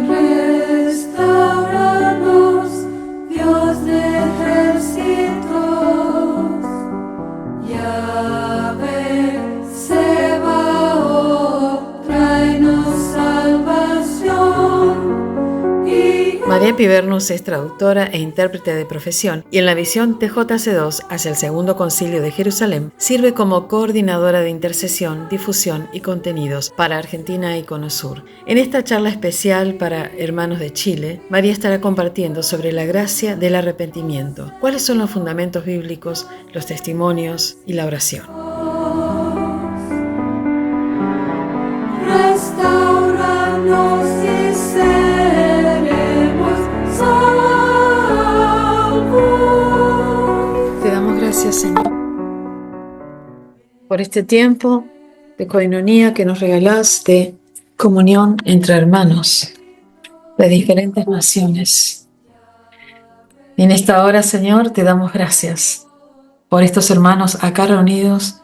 Restauranos, Dios de ejércitos, Yahvé Sebaot, tráenos salvación. María Pivernus es traductora e intérprete de profesión y en la visión TJC2 hacia el Segundo Concilio de Jerusalén sirve como coordinadora de intercesión, difusión y contenidos para Argentina y Cono Sur. En esta charla especial para hermanos de Chile, María estará compartiendo sobre la gracia del arrepentimiento, cuáles son los fundamentos bíblicos, los testimonios y la oración. Restauranos y seremos salvos. Te damos gracias, Señor, por este tiempo de coinonía que nos regalás, de comunión entre hermanos de diferentes naciones. Y en esta hora, Señor, te damos gracias por estos hermanos acá reunidos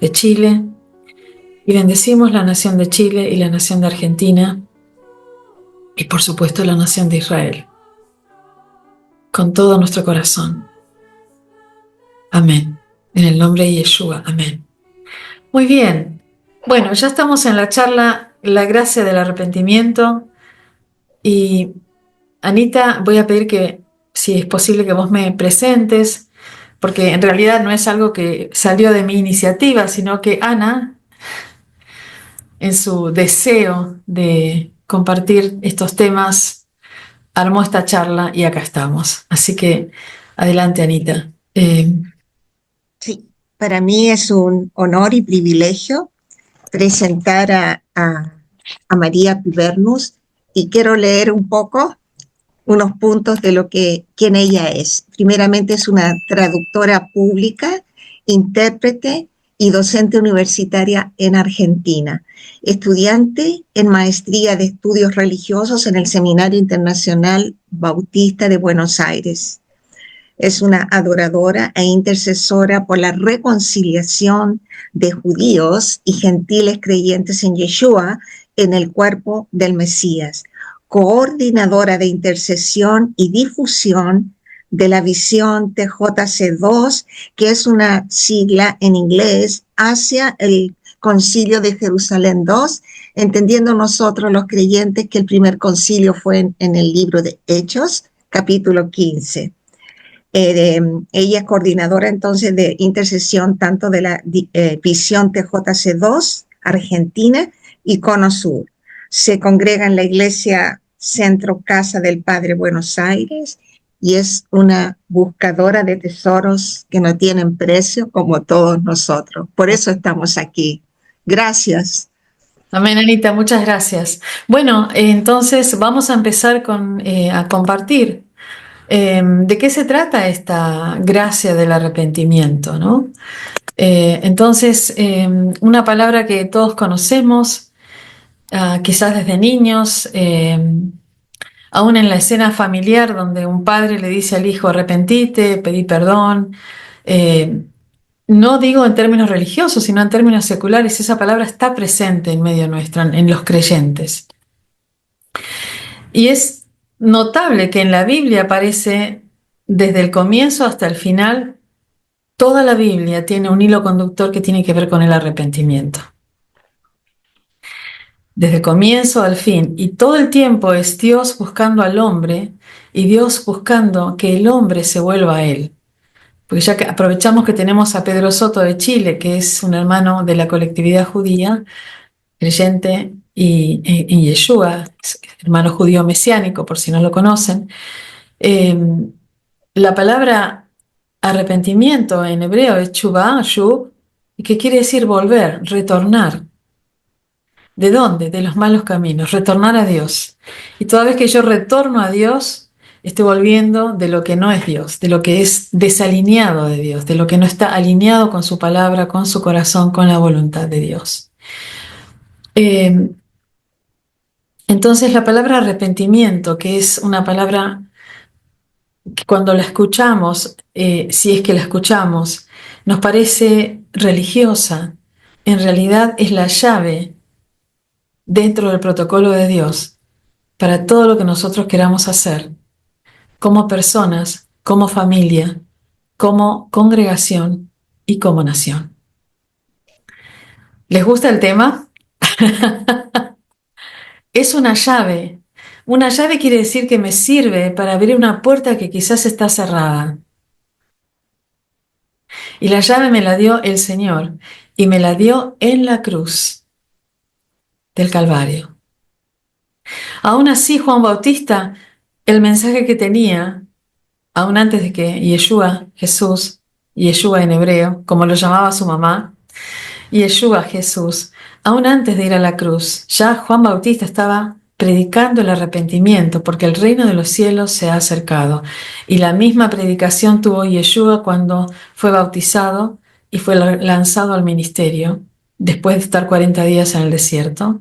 de Chile, y bendecimos la nación de Chile y la nación de Argentina y por supuesto la nación de Israel con todo nuestro corazón. Amén. En el nombre de Yeshua. Amén. Muy bien. Bueno, ya estamos en la charla La gracia del arrepentimiento y Anita, voy a pedir que si es posible que vos me presentes, porque en realidad no es algo que salió de mi iniciativa, sino que Ana, en su deseo de compartir estos temas, armó esta charla y acá estamos. Así que adelante, Anita. Sí, para mí es un honor y privilegio presentar a María Pivernus y quiero leer un poco unos puntos de quién ella es. Primeramente es una traductora pública, intérprete y docente universitaria en Argentina, estudiante en maestría de estudios religiosos en el Seminario Internacional Bautista de Buenos Aires. Es una adoradora e intercesora por la reconciliación de judíos y gentiles creyentes en Yeshua en el cuerpo del Mesías, coordinadora de intercesión y difusión de la visión TJC2, que es una sigla en inglés hacia el Concilio de Jerusalén II, entendiendo nosotros los creyentes que el primer concilio fue en el libro de Hechos, capítulo 15. Ella es coordinadora entonces de intercesión tanto de la visión TJC2, Argentina y Cono Sur. Se congrega en la iglesia Centro Casa del Padre Buenos Aires y es una buscadora de tesoros que no tienen precio como todos nosotros. Por eso estamos aquí. Gracias. Amén, Anita, muchas gracias. Bueno, entonces vamos a empezar a compartir de qué se trata esta gracia del arrepentimiento, ¿no? Entonces, una palabra que todos conocemos, quizás desde niños, aún en la escena familiar donde un padre le dice al hijo, arrepentite, pedí perdón. No digo en términos religiosos, sino en términos seculares, esa palabra está presente en medio nuestro, en los creyentes. Y es notable que en la Biblia aparece desde el comienzo hasta el final, toda la Biblia tiene un hilo conductor que tiene que ver con el arrepentimiento. Desde el comienzo al fin, y todo el tiempo es Dios buscando al hombre y Dios buscando que el hombre se vuelva a él. Porque ya que aprovechamos que tenemos a Pedro Soto de Chile, que es un hermano de la colectividad judía, creyente en Yeshua, hermano judío mesiánico, por si no lo conocen. La palabra arrepentimiento en hebreo es chubá, shub, que quiere decir volver, retornar. ¿De dónde? De los malos caminos, retornar a Dios. Y toda vez que yo retorno a Dios, estoy volviendo de lo que no es Dios, de lo que es desalineado de Dios, de lo que no está alineado con su palabra, con su corazón, con la voluntad de Dios. Entonces la palabra arrepentimiento, que es una palabra que cuando la escuchamos, si es que la escuchamos, nos parece religiosa, en realidad es la llave dentro del protocolo de Dios para todo lo que nosotros queramos hacer, como personas, como familia, como congregación y como nación. ¿Les gusta el tema? Es una llave. Una llave quiere decir que me sirve para abrir una puerta que quizás está cerrada. Y la llave me la dio el Señor y me la dio en la cruz del Calvario. Aún así, Juan Bautista, el mensaje que tenía, aún antes de que Yeshua, Jesús, Yeshua en hebreo, como lo llamaba su mamá, Yeshua, Jesús, aún antes de ir a la cruz, ya Juan Bautista estaba predicando el arrepentimiento, porque el reino de los cielos se ha acercado. Y la misma predicación tuvo Yeshua cuando fue bautizado y fue lanzado al ministerio, después de estar 40 días en el desierto.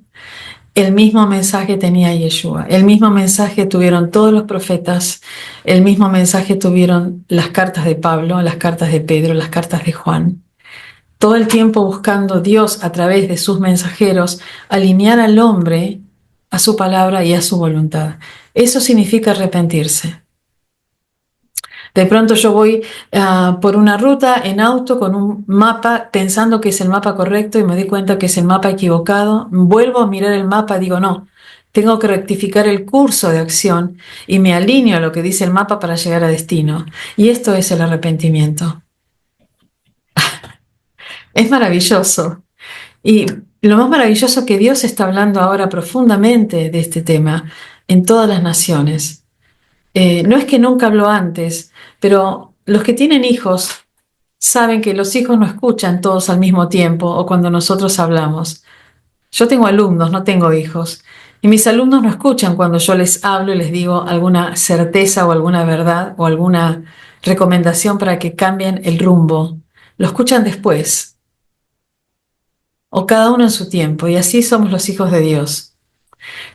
El mismo mensaje tenía Yeshua, el mismo mensaje tuvieron todos los profetas, el mismo mensaje tuvieron las cartas de Pablo, las cartas de Pedro, las cartas de Juan. Todo el tiempo buscando Dios a través de sus mensajeros, alinear al hombre a su palabra y a su voluntad. Eso significa arrepentirse. De pronto yo voy por una ruta en auto con un mapa pensando que es el mapa correcto y me doy cuenta que es el mapa equivocado. Vuelvo a mirar el mapa y digo, no, tengo que rectificar el curso de acción y me alineo a lo que dice el mapa para llegar a destino. Y esto es el arrepentimiento. Es maravilloso. Y lo más maravilloso es que Dios está hablando ahora profundamente de este tema en todas las naciones. No es que nunca habló antes, pero los que tienen hijos saben que los hijos no escuchan todos al mismo tiempo o cuando nosotros hablamos. Yo tengo alumnos, no tengo hijos, y mis alumnos no escuchan cuando yo les hablo y les digo alguna certeza o alguna verdad o alguna recomendación para que cambien el rumbo. Lo escuchan después, o cada uno en su tiempo, y así somos los hijos de Dios.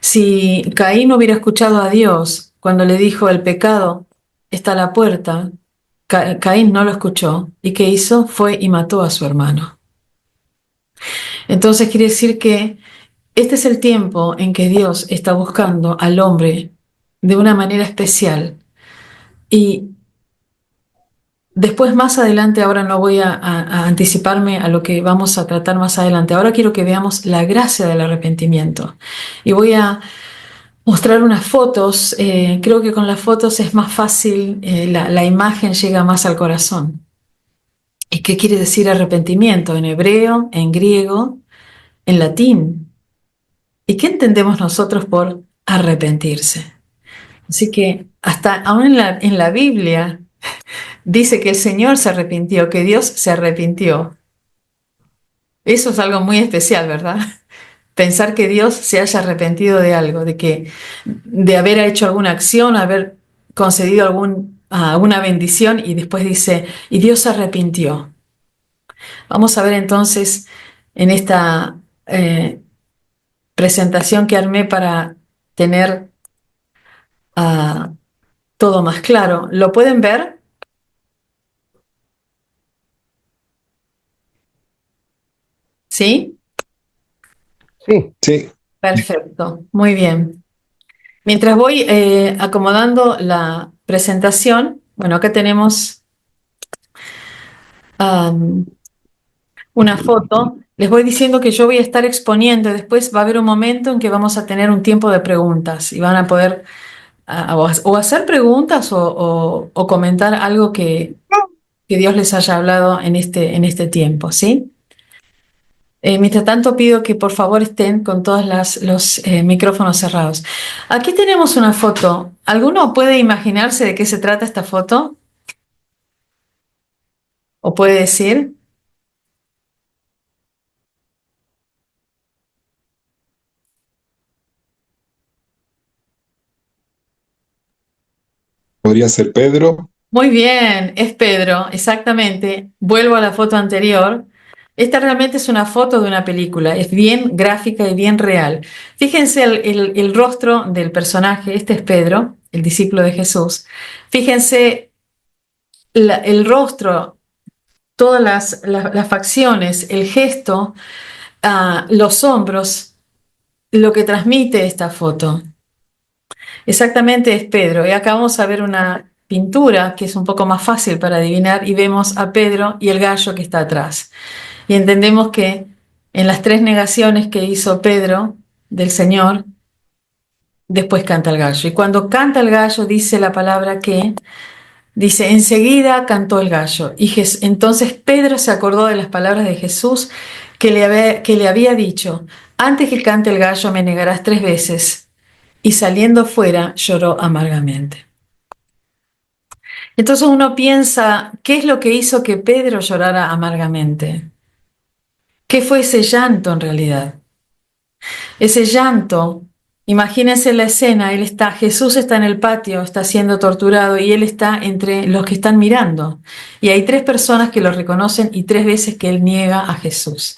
Si Caín hubiera escuchado a Dios cuando le dijo el pecado está a la puerta, Caín no lo escuchó y ¿qué hizo? Fue y mató a su hermano. Entonces quiere decir que este es el tiempo en que Dios está buscando al hombre de una manera especial y después más adelante, ahora no voy a anticiparme a lo que vamos a tratar más adelante, ahora quiero que veamos la gracia del arrepentimiento y voy a mostrar unas fotos. Creo que con las fotos es más fácil, la imagen llega más al corazón. ¿Y qué quiere decir arrepentimiento? En hebreo, en griego, en latín. ¿Y qué entendemos nosotros por arrepentirse? Así que hasta aún en la Biblia dice que el Señor se arrepintió, que Dios se arrepintió. Eso es algo muy especial, ¿verdad? Pensar que Dios se haya arrepentido de algo, de haber hecho alguna acción, haber concedido alguna bendición y después dice, y Dios se arrepintió. Vamos a ver entonces en esta presentación que armé para tener todo más claro. ¿Lo pueden ver? ¿Sí? Sí, Sí, Perfecto, muy bien. Mientras voy acomodando la presentación, bueno, acá tenemos una foto. Les voy diciendo que yo voy a estar exponiendo y después va a haber un momento en que vamos a tener un tiempo de preguntas y van a poder o hacer preguntas o comentar algo que Dios les haya hablado en este tiempo, ¿sí? Mientras tanto, pido que por favor estén con todos los micrófonos cerrados. Aquí tenemos una foto. ¿Alguno puede imaginarse de qué se trata esta foto? ¿O puede decir? podría ser Pedro. Muy bien, es Pedro, exactamente. Vuelvo a la foto anterior. Esta realmente es una foto de una película, es bien gráfica y bien real. Fíjense el rostro del personaje, este es Pedro, el discípulo de Jesús. Fíjense el rostro, todas las facciones, el gesto, los hombros, lo que transmite esta foto. Exactamente es Pedro. Y acá vamos a ver una pintura que es un poco más fácil para adivinar y vemos a Pedro y el gallo que está atrás. Y entendemos que en las tres negaciones que hizo Pedro del Señor, después canta el gallo. Y cuando canta el gallo dice la palabra que, dice, enseguida cantó el gallo. Y entonces Pedro se acordó de las palabras de Jesús que le había dicho, antes que cante el gallo me negarás 3 veces. Y saliendo fuera lloró amargamente. Entonces uno piensa, ¿qué es lo que hizo que Pedro llorara amargamente? ¿Qué fue ese llanto en realidad? Ese llanto, imagínense la escena, Jesús está en el patio, está siendo torturado y él está entre los que están mirando. Y hay 3 personas que lo reconocen y 3 veces que él niega a Jesús.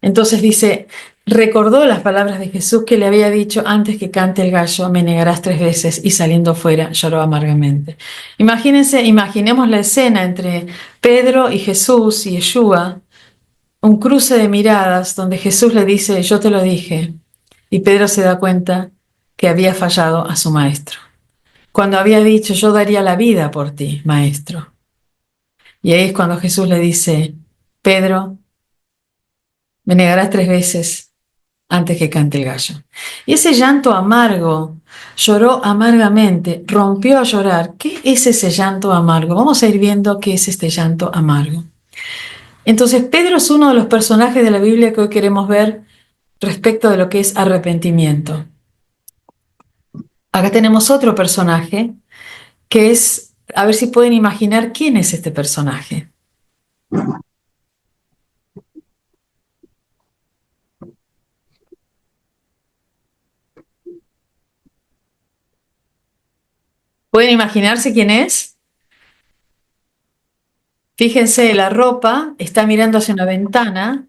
Entonces dice, recordó las palabras de Jesús que le había dicho antes que cante el gallo, me negarás 3 veces y saliendo fuera lloró amargamente. Imaginemos la escena entre Pedro y Jesús y Yeshua, un cruce de miradas donde Jesús le dice, yo te lo dije, y Pedro se da cuenta que había fallado a su maestro. Cuando había dicho, yo daría la vida por ti, maestro. Y ahí es cuando Jesús le dice, Pedro, me negarás 3 veces antes que cante el gallo. Y ese llanto amargo, lloró amargamente, rompió a llorar. ¿Qué es ese llanto amargo? Vamos a ir viendo qué es este llanto amargo. Entonces, Pedro es uno de los personajes de la Biblia que hoy queremos ver respecto de lo que es arrepentimiento. Acá tenemos otro personaje que es, a ver si pueden imaginar quién es este personaje. ¿Pueden imaginarse quién es? Fíjense, la ropa está mirando hacia una ventana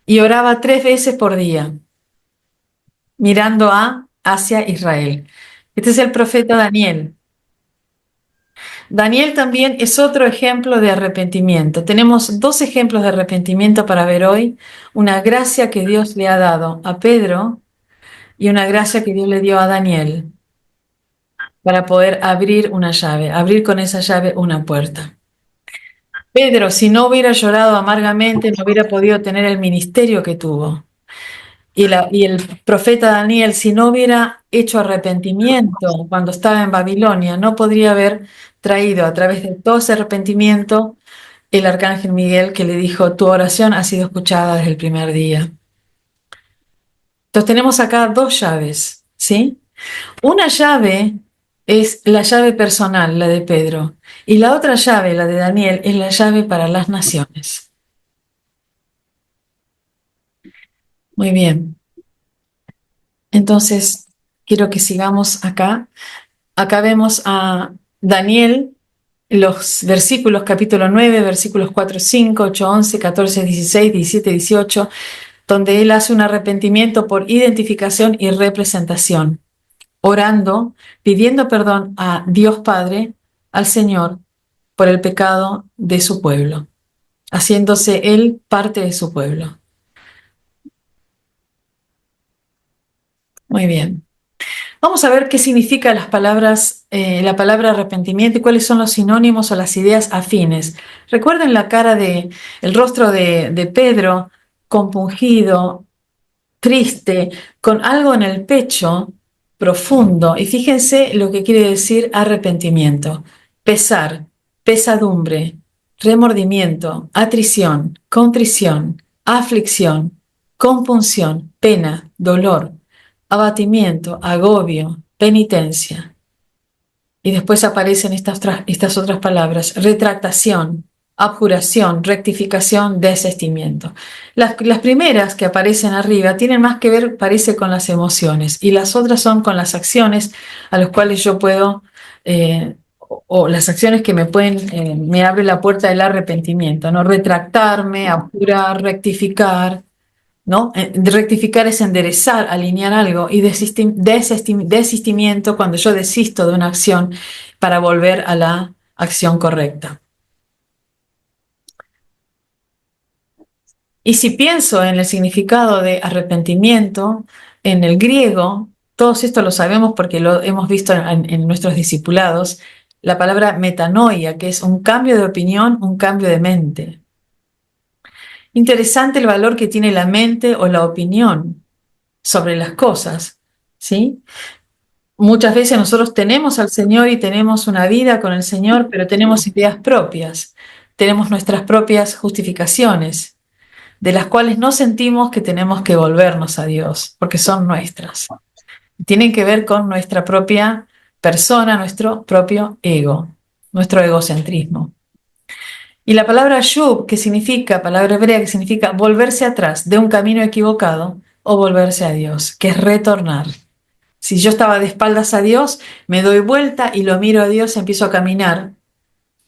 y oraba 3 veces por día, mirando hacia Israel. Este es el profeta Daniel. Daniel también es otro ejemplo de arrepentimiento. Tenemos 2 ejemplos de arrepentimiento para ver hoy. Una gracia que Dios le ha dado a Pedro y una gracia que Dios le dio a Daniel para poder abrir una llave, abrir con esa llave una puerta. Pedro, si no hubiera llorado amargamente, no hubiera podido tener el ministerio que tuvo. Y el profeta Daniel, si no hubiera hecho arrepentimiento cuando estaba en Babilonia, no podría haber traído a través de todo ese arrepentimiento el arcángel Miguel que le dijo, tu oración ha sido escuchada desde el primer día. Entonces tenemos acá 2 llaves, ¿sí? Una llave es la llave personal, la de Pedro, y la otra llave, la de Daniel, es la llave para las naciones. Muy bien. Entonces, quiero que sigamos acá. Acá vemos a Daniel, los versículos, capítulo 9, versículos 4, 5, 8, 11, 14, 16, 17, 18, donde él hace un arrepentimiento por identificación y representación, orando, pidiendo perdón a Dios Padre, al Señor, por el pecado de su pueblo, haciéndose él parte de su pueblo. Muy bien. Vamos a ver qué significa las palabras, la palabra arrepentimiento y cuáles son los sinónimos o las ideas afines. Recuerden el rostro de Pedro compungido, triste, con algo en el pecho profundo. Y fíjense lo que quiere decir arrepentimiento: pesar, pesadumbre, remordimiento, atrición, contrición, aflicción, compunción, pena, dolor, abatimiento, agobio, penitencia. Y después aparecen estas otras palabras: retractación, abjuración, rectificación, desistimiento. Las primeras que aparecen arriba tienen más que ver, parece, con las emociones, y las otras son con las acciones a las cuales yo puedo, o las acciones que me abre la puerta del arrepentimiento, ¿no? Retractarme, abjurar, rectificar, ¿no? Rectificar es enderezar, alinear algo, y desistimiento cuando yo desisto de una acción para volver a la acción correcta. Y si pienso en el significado de arrepentimiento, en el griego todos esto lo sabemos porque lo hemos visto en nuestros discipulados, la palabra metanoia, que es un cambio de opinión, un cambio de mente. Interesante el valor que tiene la mente o la opinión sobre las cosas, ¿sí? Muchas veces nosotros tenemos al Señor y tenemos una vida con el Señor, pero tenemos ideas propias, tenemos nuestras propias justificaciones, de las cuales no sentimos que tenemos que volvernos a Dios, porque son nuestras. Tienen que ver con nuestra propia persona, nuestro propio ego, nuestro egocentrismo. Y la palabra shub, que significa, palabra hebrea que significa volverse atrás de un camino equivocado o volverse a Dios, que es retornar. Si yo estaba de espaldas a Dios, me doy vuelta y lo miro a Dios y empiezo a caminar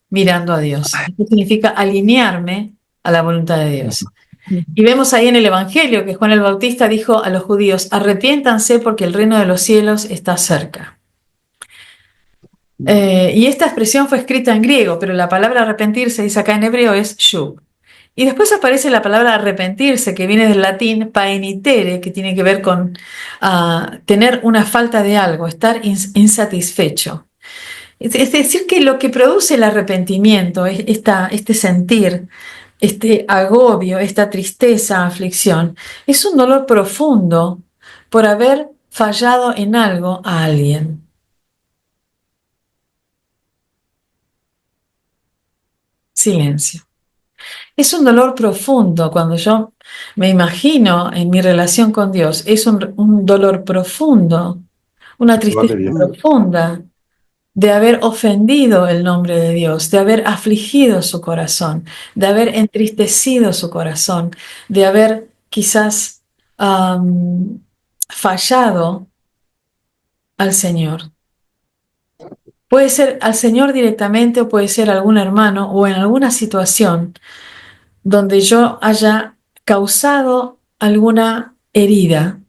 mirando a Dios. Esto significa alinearme a la voluntad de Dios. Y vemos ahí en el Evangelio que Juan el Bautista dijo a los judíos, arrepiéntanse porque el reino de los cielos está cerca. Y esta expresión fue escrita en griego, pero la palabra arrepentirse, dice acá en hebreo, es shub. Y después aparece la palabra arrepentirse, que viene del latín paenitere, que tiene que ver con tener una falta de algo, estar insatisfecho. Es decir, que lo que produce el arrepentimiento, este sentir, este agobio, esta tristeza, aflicción, es un dolor profundo por haber fallado en algo a alguien. Silencio. Es un dolor profundo cuando yo me imagino en mi relación con Dios. Es un dolor profundo, una tristeza profunda de haber ofendido el nombre de Dios, de haber afligido su corazón, de haber entristecido su corazón, de haber quizás fallado al Señor. Puede ser al Señor directamente o puede ser algún hermano o en alguna situación donde yo haya causado alguna herida,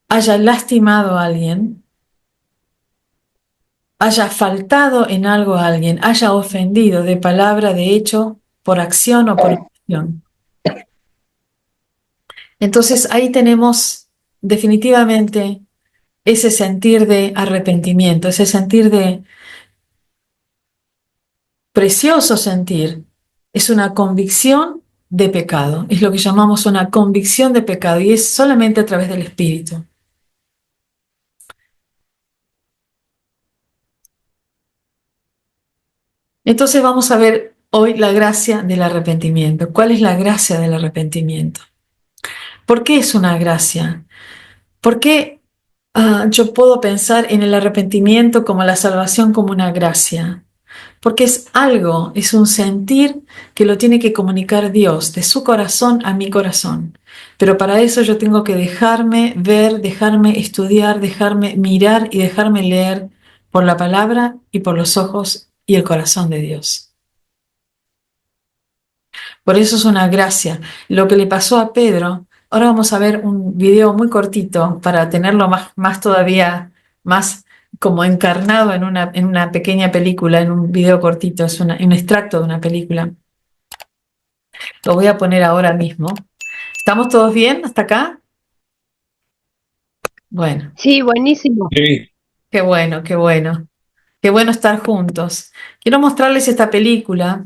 haya lastimado a alguien, haya faltado en algo a alguien, haya ofendido de palabra, de hecho, por acción o por omisión. Entonces ahí tenemos definitivamente ese sentir de arrepentimiento, ese sentir de precioso sentir. Es una convicción de pecado, es lo que llamamos una convicción de pecado y es solamente a través del Espíritu. Entonces vamos a ver hoy la gracia del arrepentimiento. ¿Cuál es la gracia del arrepentimiento? ¿Por qué es una gracia? ¿Por qué yo puedo pensar en el arrepentimiento como la salvación como una gracia? Porque es algo, es un sentir que lo tiene que comunicar Dios de su corazón a mi corazón. Pero para eso yo tengo que dejarme ver, dejarme estudiar, dejarme mirar y dejarme leer por la palabra y por los ojos y el corazón de Dios. Por eso es una gracia. Lo que le pasó a Pedro, ahora vamos a ver un video muy cortito para tenerlo más todavía, más como encarnado en una pequeña película, en un video cortito, es un extracto de una película. Lo voy a poner ahora mismo. ¿Estamos todos bien hasta acá? Bueno. Sí, buenísimo. Sí. Qué bueno, qué bueno. Qué bueno estar juntos. Quiero mostrarles esta película,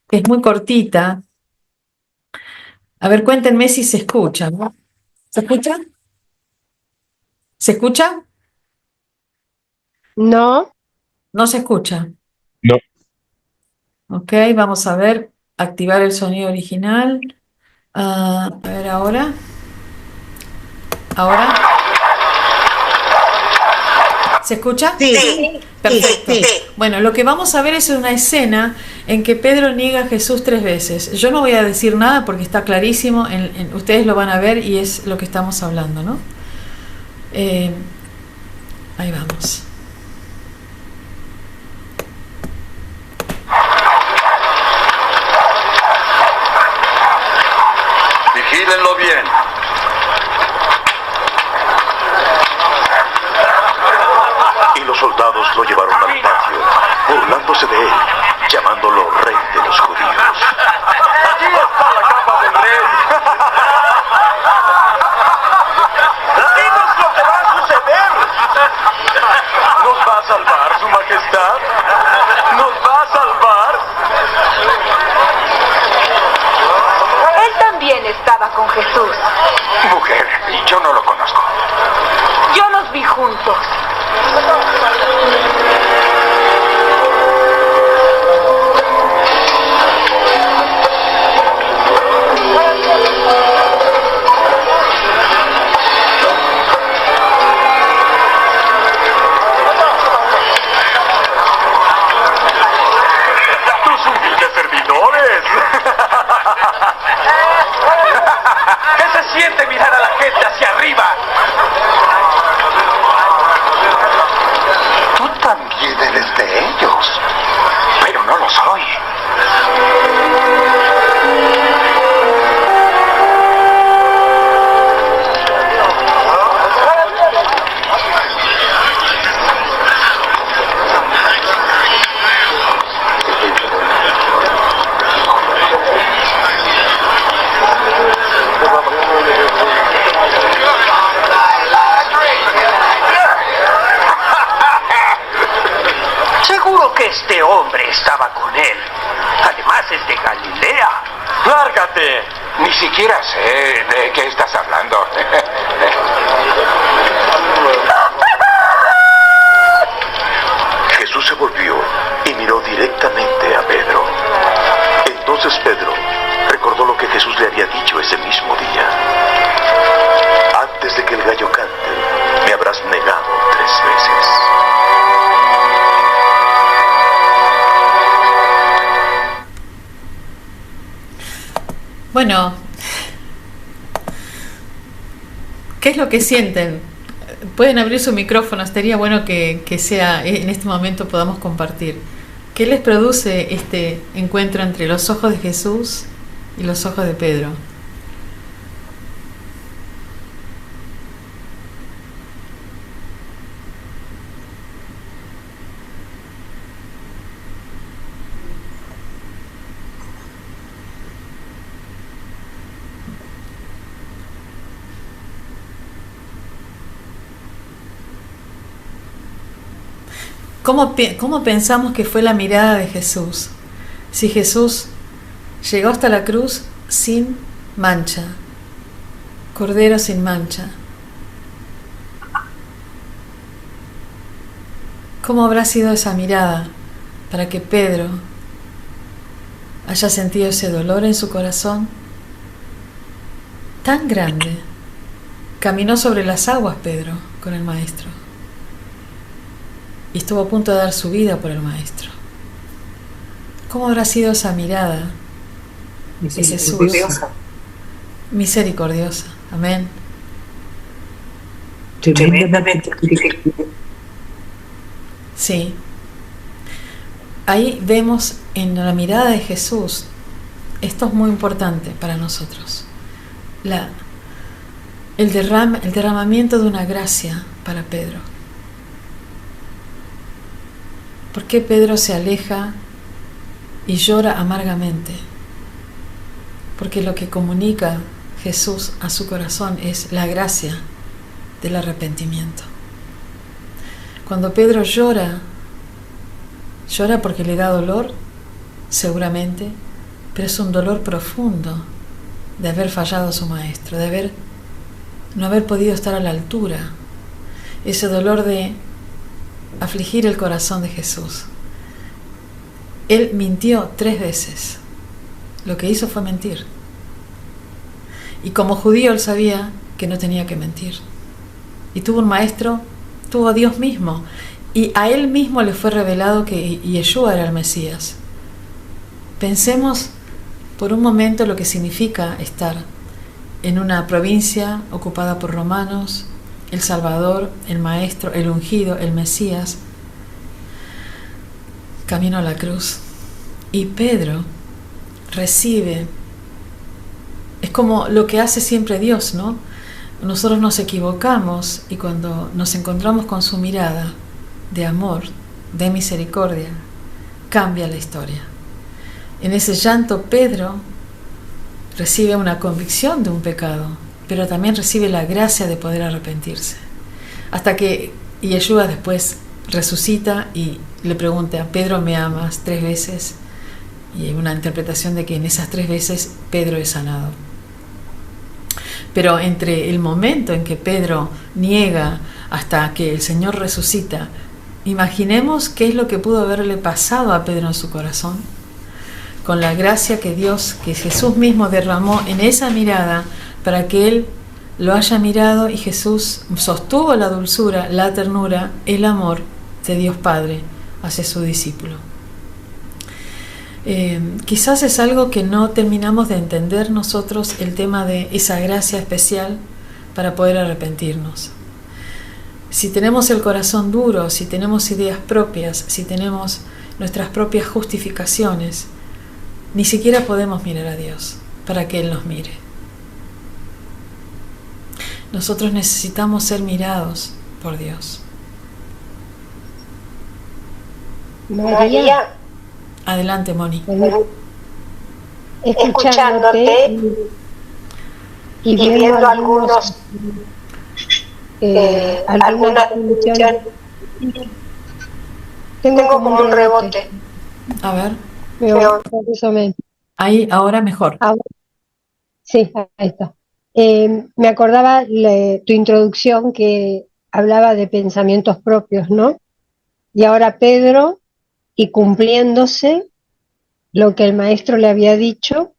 que es muy cortita. A ver, cuéntenme si se escucha, ¿no? ¿Se escucha? ¿Se escucha? No, No se escucha. No. Ok, vamos a ver, activar el sonido original. A ver ahora. ¿Ahora? ¿Se escucha? Sí, Perfecto. sí. Bueno, lo que vamos a ver es una escena en que Pedro niega a Jesús 3 veces. Yo no voy a decir nada porque está clarísimo, ustedes lo van a ver y es lo que estamos hablando, ¿no? Ahí vamos. Vigílenlo bien. Y los soldados lo llevaron al patio, burlándose de él, llamándolo rey de los judíos. ¡Aquí está la capa del rey! ¡Dinos lo mujer y yo no lo conozco. Yo los vi juntos. ¡Tus humildes servidores! ¿Qué se siente mirar a la gente hacia arriba? Tú también eres de ellos, pero no lo soy. Seguro que este hombre estaba con él. Además es de Galilea. ¡Lárgate! Ni siquiera sé de qué estás hablando. Jesús se volvió y miró directamente a Pedro. Entonces Pedro recordó lo que Jesús le había dicho ese mismo día. Antes de que el gallo cante, me habrás negado 3 veces. Bueno, ¿qué es lo que sienten? Pueden abrir su micrófono, estaría bueno que sea en este momento podamos compartir. ¿Qué les produce este encuentro entre los ojos de Jesús y los ojos de Pedro? ¿Cómo pensamos que fue la mirada de Jesús? Si Jesús llegó hasta la cruz sin mancha, cordero sin mancha, ¿cómo habrá sido esa mirada para que Pedro haya sentido ese dolor en su corazón tan grande? Caminó sobre las aguas Pedro con el Maestro. Y estuvo a punto de dar su vida por el Maestro. ¿Cómo habrá sido esa mirada de Jesús? Misericordiosa. Amén. Tremendamente. Sí. Ahí vemos en la mirada de Jesús, esto es muy importante para nosotros, el derramamiento de una gracia para Pedro. ¿Por qué Pedro se aleja y llora amargamente? Porque lo que comunica Jesús a su corazón es la gracia del arrepentimiento. Cuando Pedro llora porque le da dolor, seguramente, pero es un dolor profundo de haber fallado a su Maestro, de no haber podido estar a la altura. Ese dolor de afligir el corazón de Jesús. Él mintió 3 veces. Lo que hizo fue mentir. Y como judío él sabía que no tenía que mentir. Y tuvo un maestro, tuvo a Dios mismo. Y a él mismo le fue revelado que Yeshua era el Mesías. Pensemos por un momento lo que significa estar en una provincia ocupada por romanos, el Salvador, el Maestro, el ungido, el Mesías, camino a la cruz. Y Pedro recibe, es como lo que hace siempre Dios, ¿no? Nosotros nos equivocamos y cuando nos encontramos con su mirada de amor, de misericordia, cambia la historia. En ese llanto Pedro recibe una convicción de un pecado, pero también recibe la gracia de poder arrepentirse. Hasta que Yeshua después resucita y le pregunta: Pedro, ¿me amas? 3 veces. Y hay una interpretación de que en esas 3 veces Pedro es sanado. Pero entre el momento en que Pedro niega hasta que el Señor resucita, imaginemos qué es lo que pudo haberle pasado a Pedro en su corazón. Con la gracia que Dios, que Jesús mismo derramó en esa mirada para que él lo haya mirado, y Jesús sostuvo la dulzura, la ternura, el amor de Dios Padre hacia su discípulo. Quizás es algo que no terminamos de entender nosotros, el tema de esa gracia especial para poder arrepentirnos. Si tenemos el corazón duro, si tenemos ideas propias, si tenemos nuestras propias justificaciones, ni siquiera podemos mirar a Dios para que Él nos mire. Nosotros necesitamos ser mirados por Dios. María, Adelante, Moni. escuchándote y viendo algunas definiciones, tengo como un rebote. A ver, Ahí, ahora mejor. sí, ahí está. Me acordaba tu introducción que hablaba de pensamientos propios, ¿no? Y ahora Pedro, y cumpliéndose lo que el maestro le había dicho,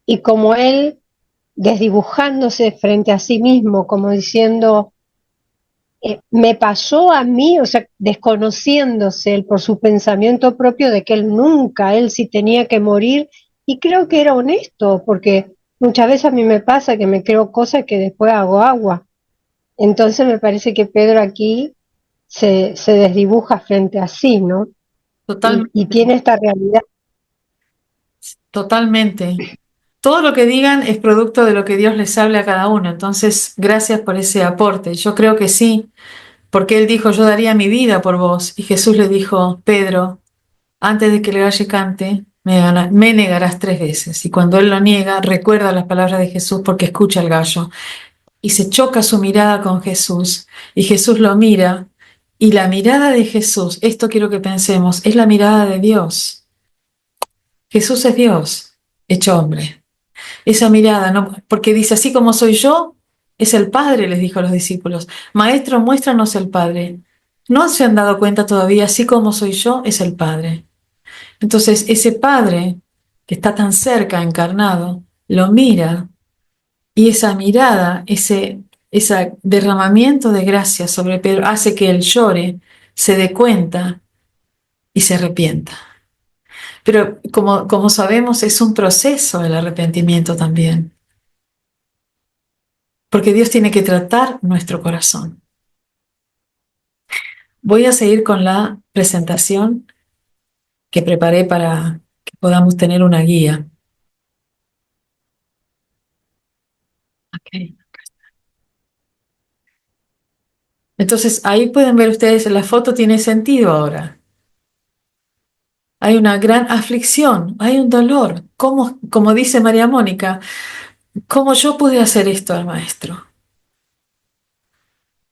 y como él desdibujándose frente a sí mismo, como diciendo, me pasó a mí, o sea, desconociéndose él por su pensamiento propio de que él sí tenía que morir, y creo que era honesto, porque muchas veces a mí me pasa que me creo cosas que después hago agua. Entonces me parece que Pedro aquí se desdibuja frente a sí, ¿no? Totalmente. Y tiene esta realidad. Totalmente. Todo lo que digan es producto de lo que Dios les hable a cada uno. Entonces, gracias por ese aporte. Yo creo que sí, porque Él dijo, yo daría mi vida por vos. Y Jesús le dijo, Pedro, antes de que el gallo cante, me negarás 3 veces. Y cuando Él lo niega, recuerda las palabras de Jesús porque escucha el gallo. Y se choca su mirada con Jesús. Y Jesús lo mira. Y la mirada de Jesús, esto quiero que pensemos, es la mirada de Dios. Jesús es Dios, hecho hombre. Esa mirada, ¿no? Porque dice, así como soy yo, es el Padre, les dijo a los discípulos. Maestro, muéstranos el Padre. No se han dado cuenta todavía, así como soy yo, es el Padre. Entonces, ese Padre que está tan cerca, encarnado, lo mira, y esa mirada, ese derramamiento de gracia sobre Pedro hace que él llore, se dé cuenta y se arrepienta. Pero como sabemos, es un proceso el arrepentimiento también. Porque Dios tiene que tratar nuestro corazón. Voy a seguir con la presentación que preparé para que podamos tener una guía. Okay. Entonces, ahí pueden ver ustedes, la foto tiene sentido ahora. Hay una gran aflicción, hay un dolor. Como dice María Mónica, ¿cómo yo pude hacer esto al maestro?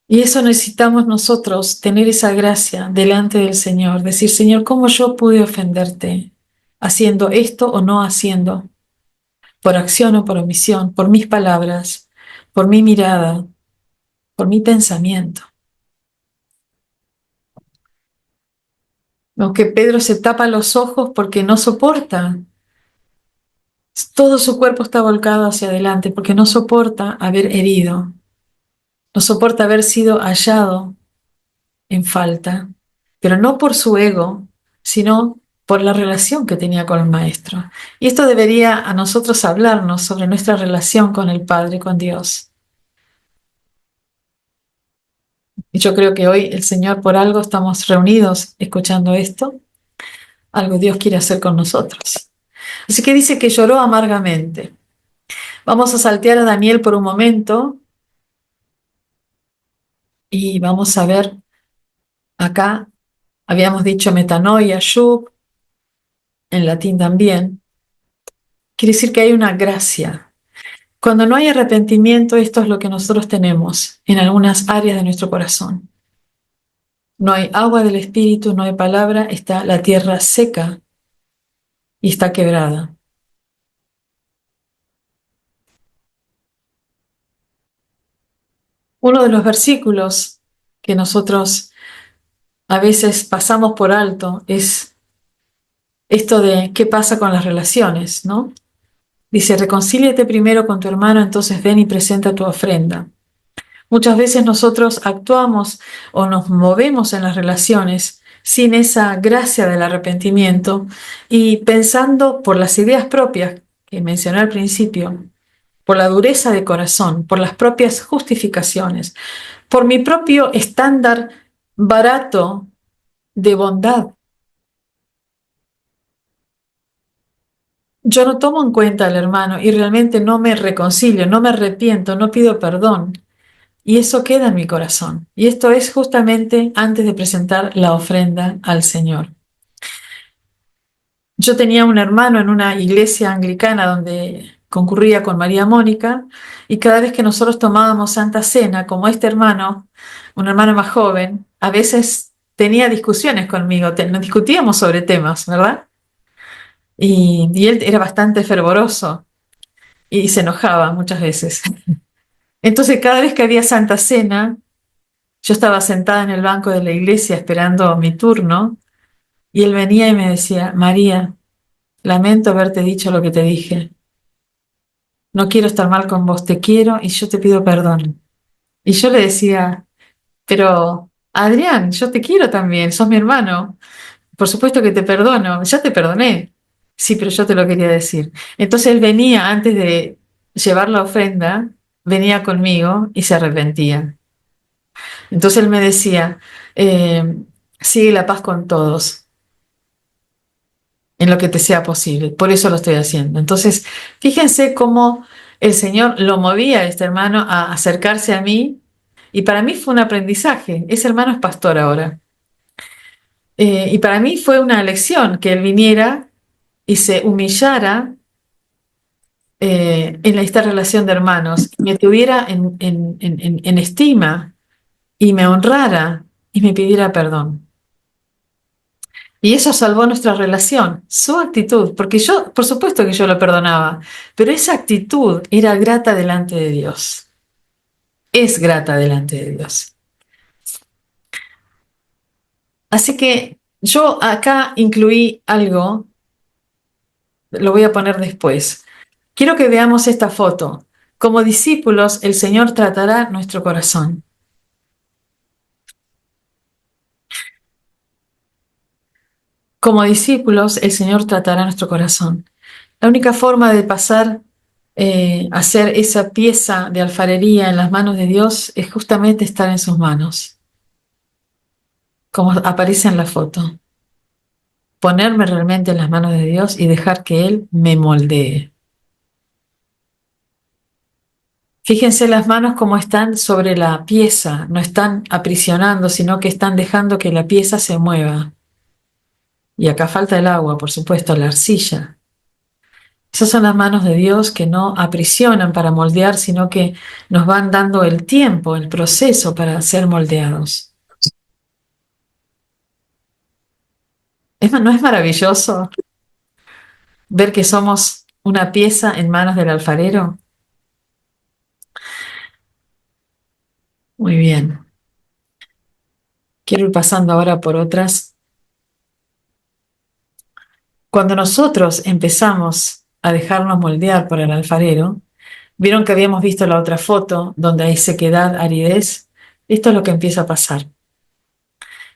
Y eso necesitamos nosotros, tener esa gracia delante del Señor, decir, Señor, ¿cómo yo pude ofenderte? ¿Haciendo esto o no haciendo? Por acción o por omisión, por mis palabras, por mi mirada, por mi pensamiento. Aunque Pedro se tapa los ojos porque no soporta, todo su cuerpo está volcado hacia adelante porque no soporta haber herido, no soporta haber sido hallado en falta, pero no por su ego, sino por la relación que tenía con el Maestro. Y esto debería a nosotros hablarnos sobre nuestra relación con el Padre, con Dios. Y yo creo que hoy el Señor, por algo estamos reunidos escuchando esto, algo Dios quiere hacer con nosotros. Así que dice que lloró amargamente. Vamos a saltear a Daniel por un momento y vamos a ver acá, habíamos dicho metanoia, shub, en latín también. Quiere decir que hay una gracia. Cuando no hay arrepentimiento, esto es lo que nosotros tenemos en algunas áreas de nuestro corazón. No hay agua del Espíritu, no hay palabra, está la tierra seca y está quebrada. Uno de los versículos que nosotros a veces pasamos por alto es esto de qué pasa con las relaciones, ¿no? Dice, reconcíliate primero con tu hermano, entonces ven y presenta tu ofrenda. Muchas veces nosotros actuamos o nos movemos en las relaciones sin esa gracia del arrepentimiento y pensando por las ideas propias que mencioné al principio, por la dureza de corazón, por las propias justificaciones, por mi propio estándar barato de bondad. Yo no tomo en cuenta al hermano y realmente no me reconcilio, no me arrepiento, no pido perdón. Y eso queda en mi corazón. Y esto es justamente antes de presentar la ofrenda al Señor. Yo tenía un hermano en una iglesia anglicana donde concurría con María Mónica, y cada vez que nosotros tomábamos Santa Cena, como este hermano, un hermano más joven, a veces tenía discusiones conmigo, nos discutíamos sobre temas, ¿verdad? Y él era bastante fervoroso y se enojaba muchas veces. Entonces, cada vez que había Santa Cena, yo estaba sentada en el banco de la iglesia esperando mi turno, y él venía y me decía, María, lamento haberte dicho lo que te dije. No quiero estar mal con vos, te quiero y yo te pido perdón. Y yo le decía, pero Adrián, yo te quiero también, sos mi hermano. Por supuesto que te perdono, ya te perdoné. Sí, pero yo te lo quería decir. Entonces él venía antes de llevar la ofrenda, venía conmigo y se arrepentía. Entonces él me decía, sigue la paz con todos, en lo que te sea posible. Por eso lo estoy haciendo. Entonces, fíjense cómo el Señor lo movía a este hermano a acercarse a mí, y para mí fue un aprendizaje. Ese hermano es pastor ahora. Y para mí fue una lección que él viniera y se humillara en esta relación de hermanos, y me tuviera en estima y me honrara y me pidiera perdón. Y eso salvó nuestra relación, su actitud, porque yo, por supuesto que yo lo perdonaba, pero esa actitud era grata delante de Dios. Es grata delante de Dios. Así que yo acá incluí algo, lo voy a poner después. Quiero que veamos esta foto. Como discípulos, el Señor tratará nuestro corazón. Como discípulos, el Señor tratará nuestro corazón. La única forma de pasar a ser esa pieza de alfarería en las manos de Dios es justamente estar en sus manos, como aparece en la foto. Ponerme realmente en las manos de Dios y dejar que Él me moldee. Fíjense las manos como están sobre la pieza, no están aprisionando, sino que están dejando que la pieza se mueva. Y acá falta el agua, por supuesto, la arcilla. Esas son las manos de Dios que no aprisionan para moldear, sino que nos van dando el tiempo, el proceso para ser moldeados. ¿No es maravilloso ver que somos una pieza en manos del alfarero? Muy bien. Quiero ir pasando ahora por otras. Cuando nosotros empezamos a dejarnos moldear por el alfarero, vieron que habíamos visto la otra foto donde hay sequedad, aridez. Esto es lo que empieza a pasar.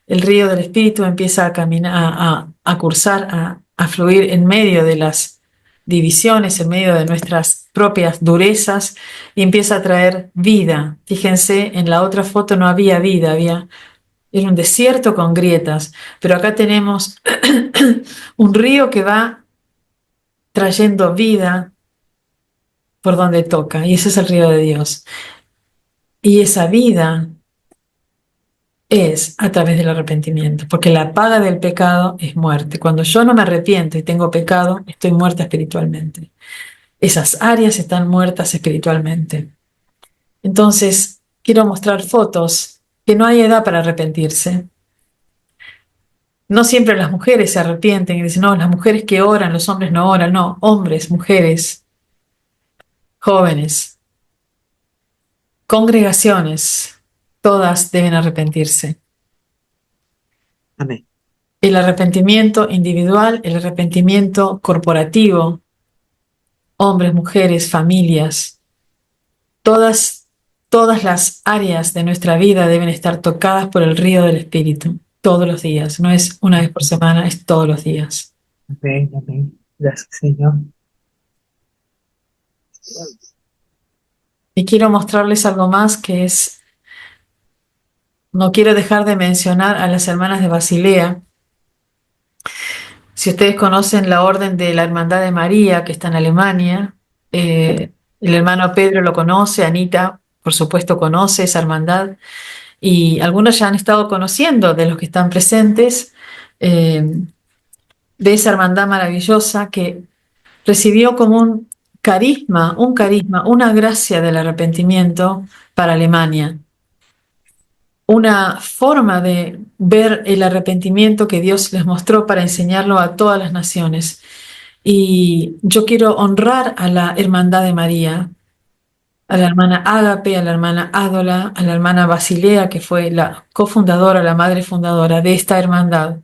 El río del Espíritu empieza a caminar, a cursar, a fluir en medio de las divisiones, en medio de nuestras propias durezas, y empieza a traer vida. Fíjense, en la otra foto no había vida, era un desierto con grietas, pero acá tenemos un río que va trayendo vida por donde toca, y ese es el río de Dios. Y esa vida es a través del arrepentimiento, porque la paga del pecado es muerte. Cuando yo no me arrepiento y tengo pecado, estoy muerta espiritualmente. Esas áreas están muertas espiritualmente. Entonces, quiero mostrar fotos que no hay edad para arrepentirse. No siempre las mujeres se arrepienten y dicen, no, las mujeres que oran, los hombres no oran. No, hombres, mujeres, jóvenes. congregaciones, todas deben arrepentirse. Amén. El arrepentimiento individual, el arrepentimiento corporativo, hombres, mujeres, familias, todas las áreas de nuestra vida deben estar tocadas por el río del Espíritu todos los días. No es una vez por semana, es todos los días. Amén, amén. Gracias, Señor. Y quiero mostrarles algo más que es, no quiero dejar de mencionar a las hermanas de Basilea. Si ustedes conocen la orden de la Hermandad de María, que está en Alemania, el hermano Pedro lo conoce, Anita, por supuesto, conoce esa hermandad, y algunos ya han estado conociendo de los que están presentes, de esa hermandad maravillosa que recibió como un carisma, una gracia del arrepentimiento para Alemania. Una forma de ver el arrepentimiento que Dios les mostró para enseñarlo a todas las naciones. Y yo quiero honrar a la Hermandad de María, a la hermana Ágape, a la hermana Ádola, a la hermana Basilea, que fue la cofundadora, la madre fundadora de esta hermandad,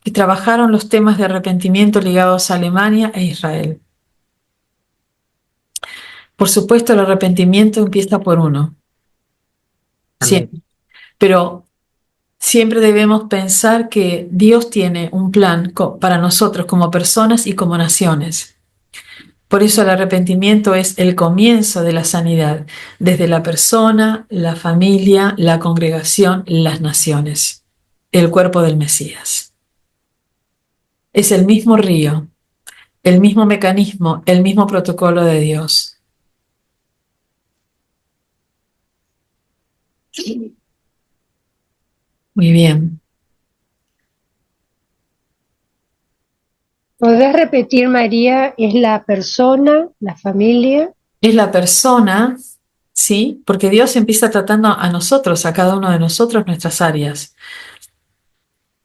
que trabajaron los temas de arrepentimiento ligados a Alemania e Israel. Por supuesto, el arrepentimiento empieza por uno, siempre, pero siempre debemos pensar que Dios tiene un plan para nosotros como personas y como naciones. Por eso el arrepentimiento es el comienzo de la sanidad, desde la persona, la familia, la congregación, las naciones, el cuerpo del Mesías. Es el mismo río, el mismo mecanismo, el mismo protocolo de Dios. Muy bien. ¿Podés repetir, María? ¿Es la persona, la familia? Es la persona, ¿sí? Porque Dios empieza tratando a nosotros, a cada uno de nosotros, nuestras áreas.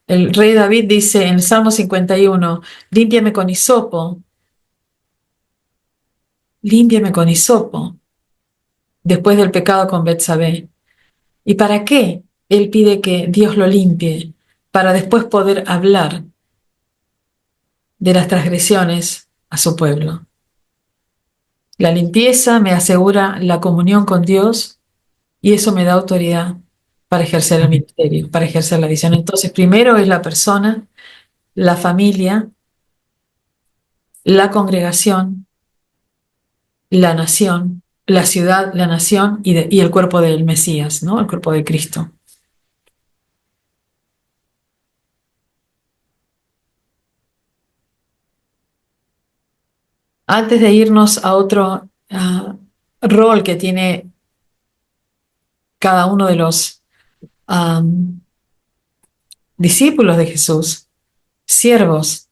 El rey David dice en el Salmo 51, límpiame con hisopo, después del pecado con Betsabé. ¿Y para qué? Él pide que Dios lo limpie, para después poder hablar de las transgresiones a su pueblo. La limpieza me asegura la comunión con Dios y eso me da autoridad para ejercer el ministerio, para ejercer la visión. Entonces, primero es la persona, la familia, la congregación, la nación, la ciudad, la nación y el cuerpo del Mesías, ¿no? El cuerpo de Cristo. Antes de irnos a otro rol que tiene cada uno de los discípulos de Jesús, siervos,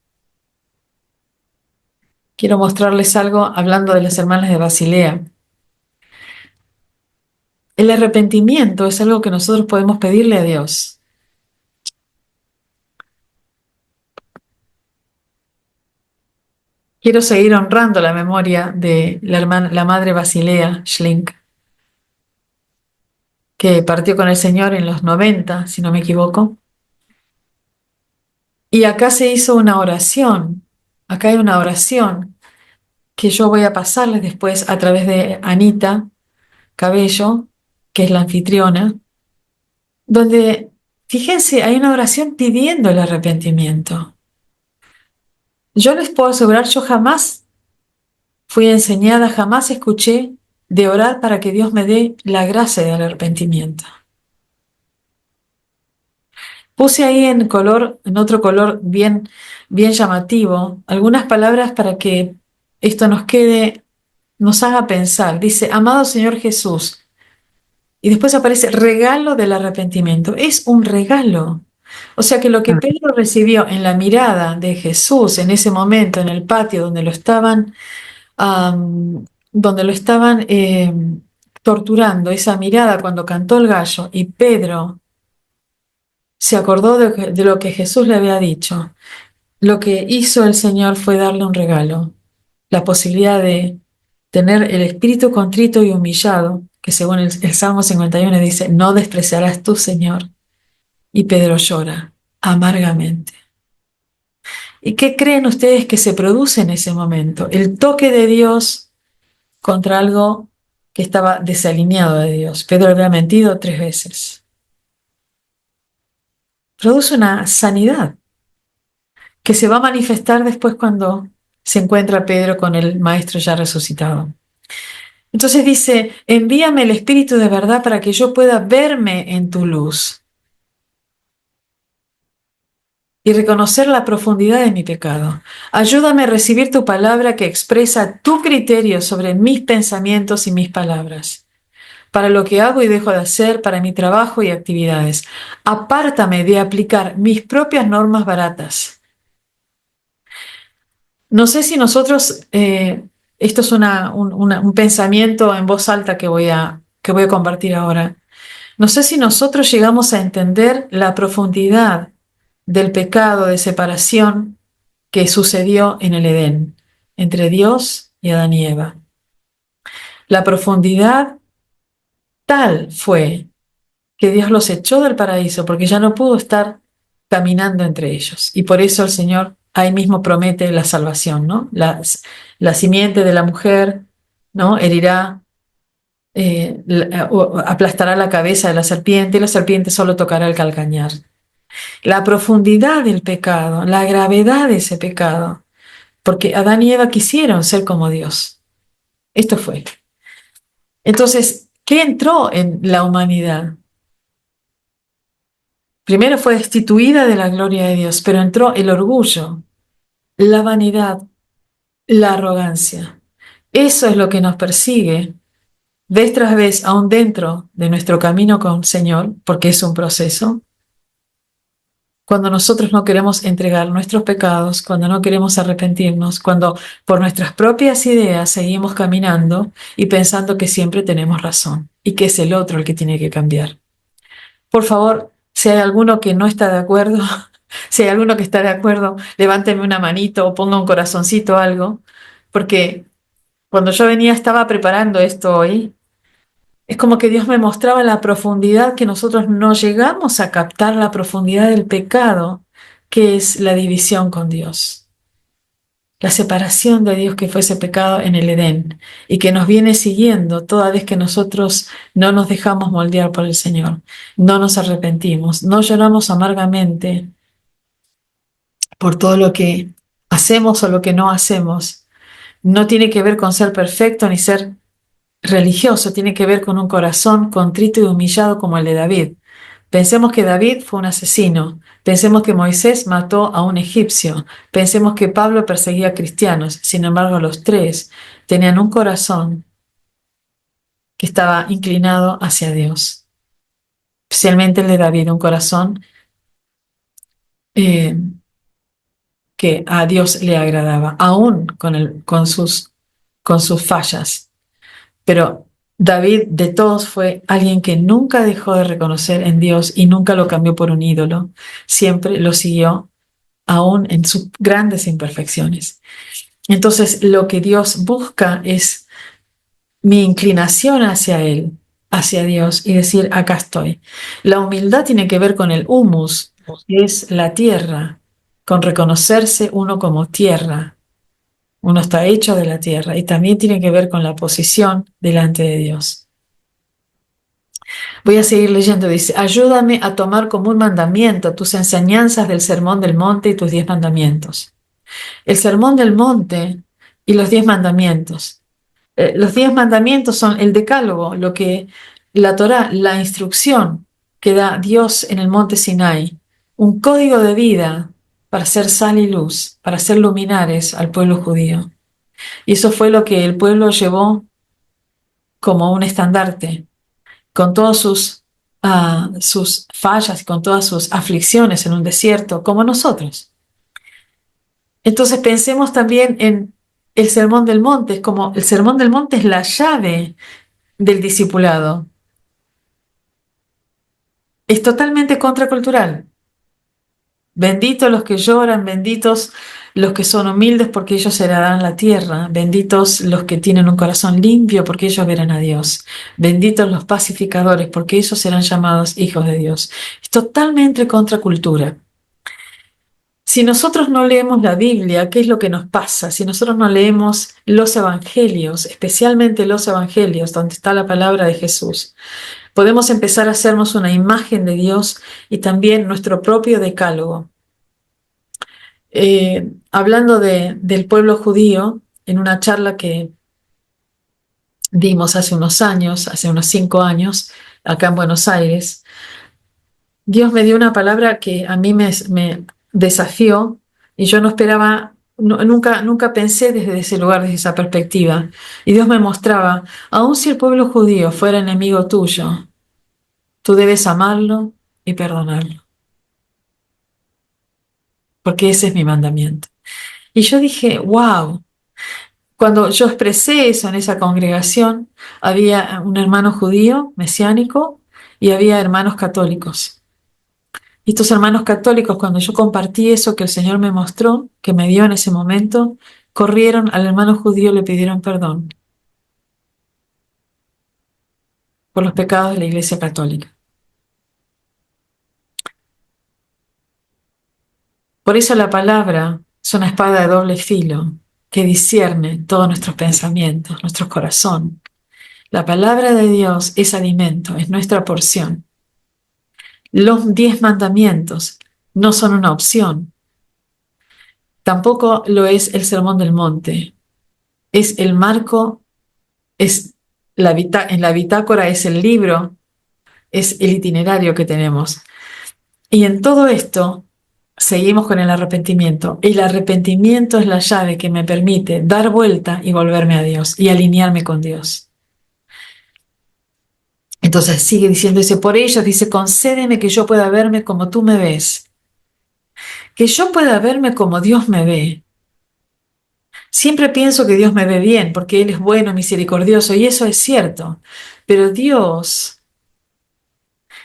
quiero mostrarles algo hablando de las hermanas de Basilea. El arrepentimiento es algo que nosotros podemos pedirle a Dios. Quiero seguir honrando la memoria de la madre Basilea Schlink, que partió con el Señor en los 90, si no me equivoco. Y acá se hizo una oración, acá hay una oración que yo voy a pasarles después a través de Anita Cabello, que es la anfitriona, donde, fíjense, hay una oración pidiendo el arrepentimiento. Yo les puedo asegurar, yo jamás fui enseñada, jamás escuché de orar para que Dios me dé la gracia del arrepentimiento. Puse ahí en otro color bien llamativo, algunas palabras para que esto nos haga pensar. Dice, amado Señor Jesús, y después aparece regalo del arrepentimiento. Es un regalo. O sea que lo que Pedro recibió en la mirada de Jesús en ese momento, en el patio donde lo estaban torturando, esa mirada cuando cantó el gallo, y Pedro se acordó de lo que Jesús le había dicho. Lo que hizo el Señor fue darle un regalo, la posibilidad de tener el espíritu contrito y humillado que según el Salmo 51 dice, no despreciarás tú, Señor. Y Pedro llora amargamente. ¿Y qué creen ustedes que se produce en ese momento? El toque de Dios contra algo que estaba desalineado de Dios. Pedro había mentido 3 veces. Produce una sanidad que se va a manifestar después cuando se encuentra Pedro con el Maestro ya resucitado. Entonces dice, envíame el Espíritu de verdad para que yo pueda verme en tu luz y reconocer la profundidad de mi pecado. Ayúdame a recibir tu palabra que expresa tu criterio sobre mis pensamientos y mis palabras, para lo que hago y dejo de hacer, para mi trabajo y actividades. Apártame de aplicar mis propias normas baratas. No sé si nosotros, esto es un pensamiento en voz alta que voy a compartir ahora. No sé si nosotros llegamos a entender la profundidad del pecado de separación que sucedió en el Edén, entre Dios y Adán y Eva. La profundidad tal fue que Dios los echó del paraíso porque ya no pudo estar caminando entre ellos. Y por eso el Señor ahí mismo promete la salvación, ¿no? La simiente de la mujer, ¿no? Herirá, aplastará la cabeza de la serpiente y la serpiente solo tocará el calcañar. La profundidad del pecado, la gravedad de ese pecado, porque Adán y Eva quisieron ser como Dios. Esto fue. Entonces, ¿qué entró en la humanidad? Primero fue destituida de la gloria de Dios, pero entró el orgullo, la vanidad, la arrogancia. Eso es lo que nos persigue vez tras vez, aún dentro de nuestro camino con el Señor, porque es un proceso. Cuando nosotros no queremos entregar nuestros pecados, cuando no queremos arrepentirnos, cuando por nuestras propias ideas seguimos caminando y pensando que siempre tenemos razón y que es el otro el que tiene que cambiar. Por favor, si hay alguno que no está de acuerdo, si hay alguno que está de acuerdo, levánteme una manito o ponga un corazoncito o algo, porque cuando yo venía estaba preparando esto hoy. Es como que Dios me mostraba la profundidad que nosotros no llegamos a captar, la profundidad del pecado, que es la división con Dios. La separación de Dios que fue ese pecado en el Edén y que nos viene siguiendo toda vez que nosotros no nos dejamos moldear por el Señor, no nos arrepentimos, no lloramos amargamente por todo lo que hacemos o lo que no hacemos. No tiene que ver con ser perfecto ni ser religioso, tiene que ver con un corazón contrito y humillado como el de David. Pensemos que David fue un asesino, pensemos que Moisés mató a un egipcio, pensemos que Pablo perseguía a cristianos. Sin embargo, los tres tenían un corazón que estaba inclinado hacia Dios, especialmente el de David, un corazón que a Dios le agradaba, aún con sus fallas. Pero David de todos fue alguien que nunca dejó de reconocer en Dios y nunca lo cambió por un ídolo. Siempre lo siguió, aún en sus grandes imperfecciones. Entonces, lo que Dios busca es mi inclinación hacia Él, hacia Dios, y decir, acá estoy. La humildad tiene que ver con el humus, que es la tierra, con reconocerse uno como tierra. Uno está hecho de la tierra y también tiene que ver con la posición delante de Dios. Voy a seguir leyendo, dice, ayúdame a tomar como un mandamiento tus enseñanzas del Sermón del Monte y tus 10 mandamientos. El Sermón del Monte y los 10 mandamientos. Los 10 mandamientos son el decálogo, lo que la Torá, la instrucción que da Dios en el monte Sinai, un código de vida para ser sal y luz, para ser luminares al pueblo judío. Y eso fue lo que el pueblo llevó como un estandarte, con todas sus fallas y con todas sus aflicciones en un desierto, como nosotros. Entonces pensemos también en el Sermón del Monte, es como el Sermón del Monte es la llave del discipulado. Es totalmente contracultural. Benditos los que lloran, benditos los que son humildes, porque ellos heredarán la tierra. Benditos los que tienen un corazón limpio, porque ellos verán a Dios. Benditos los pacificadores, porque ellos serán llamados hijos de Dios. Es totalmente contracultura. Si nosotros no leemos la Biblia, ¿qué es lo que nos pasa? Si nosotros no leemos los evangelios, especialmente los evangelios, donde está la palabra de Jesús, podemos empezar a hacernos una imagen de Dios y también nuestro propio decálogo. Hablando del pueblo judío, en una charla que dimos hace unos años, hace unos 5 años, acá en Buenos Aires, Dios me dio una palabra que a mí me desafió y yo no esperaba, nunca pensé desde ese lugar, desde esa perspectiva. Y Dios me mostraba, aun si el pueblo judío fuera enemigo tuyo, tú debes amarlo y perdonarlo, porque ese es mi mandamiento. Y yo dije, wow. Cuando yo expresé eso en esa congregación, había un hermano judío, mesiánico, y había hermanos católicos. Y estos hermanos católicos, cuando yo compartí eso que el Señor me mostró, que me dio en ese momento, corrieron al hermano judío y le pidieron perdón por los pecados de la Iglesia Católica. Por eso la palabra es una espada de doble filo que discierne todos nuestros pensamientos, nuestro corazón. La palabra de Dios es alimento, es nuestra porción. Los 10 mandamientos no son una opción. Tampoco lo es el Sermón del Monte. Es el marco, es en la bitácora es el libro, es el itinerario que tenemos. Y en todo esto seguimos con el arrepentimiento. El arrepentimiento es la llave que me permite dar vuelta y volverme a Dios y alinearme con Dios. Entonces sigue diciendo, dice, por ellos, dice, concédeme que yo pueda verme como tú me ves. Que yo pueda verme como Dios me ve. Siempre pienso que Dios me ve bien, porque Él es bueno, misericordioso, y eso es cierto. Pero Dios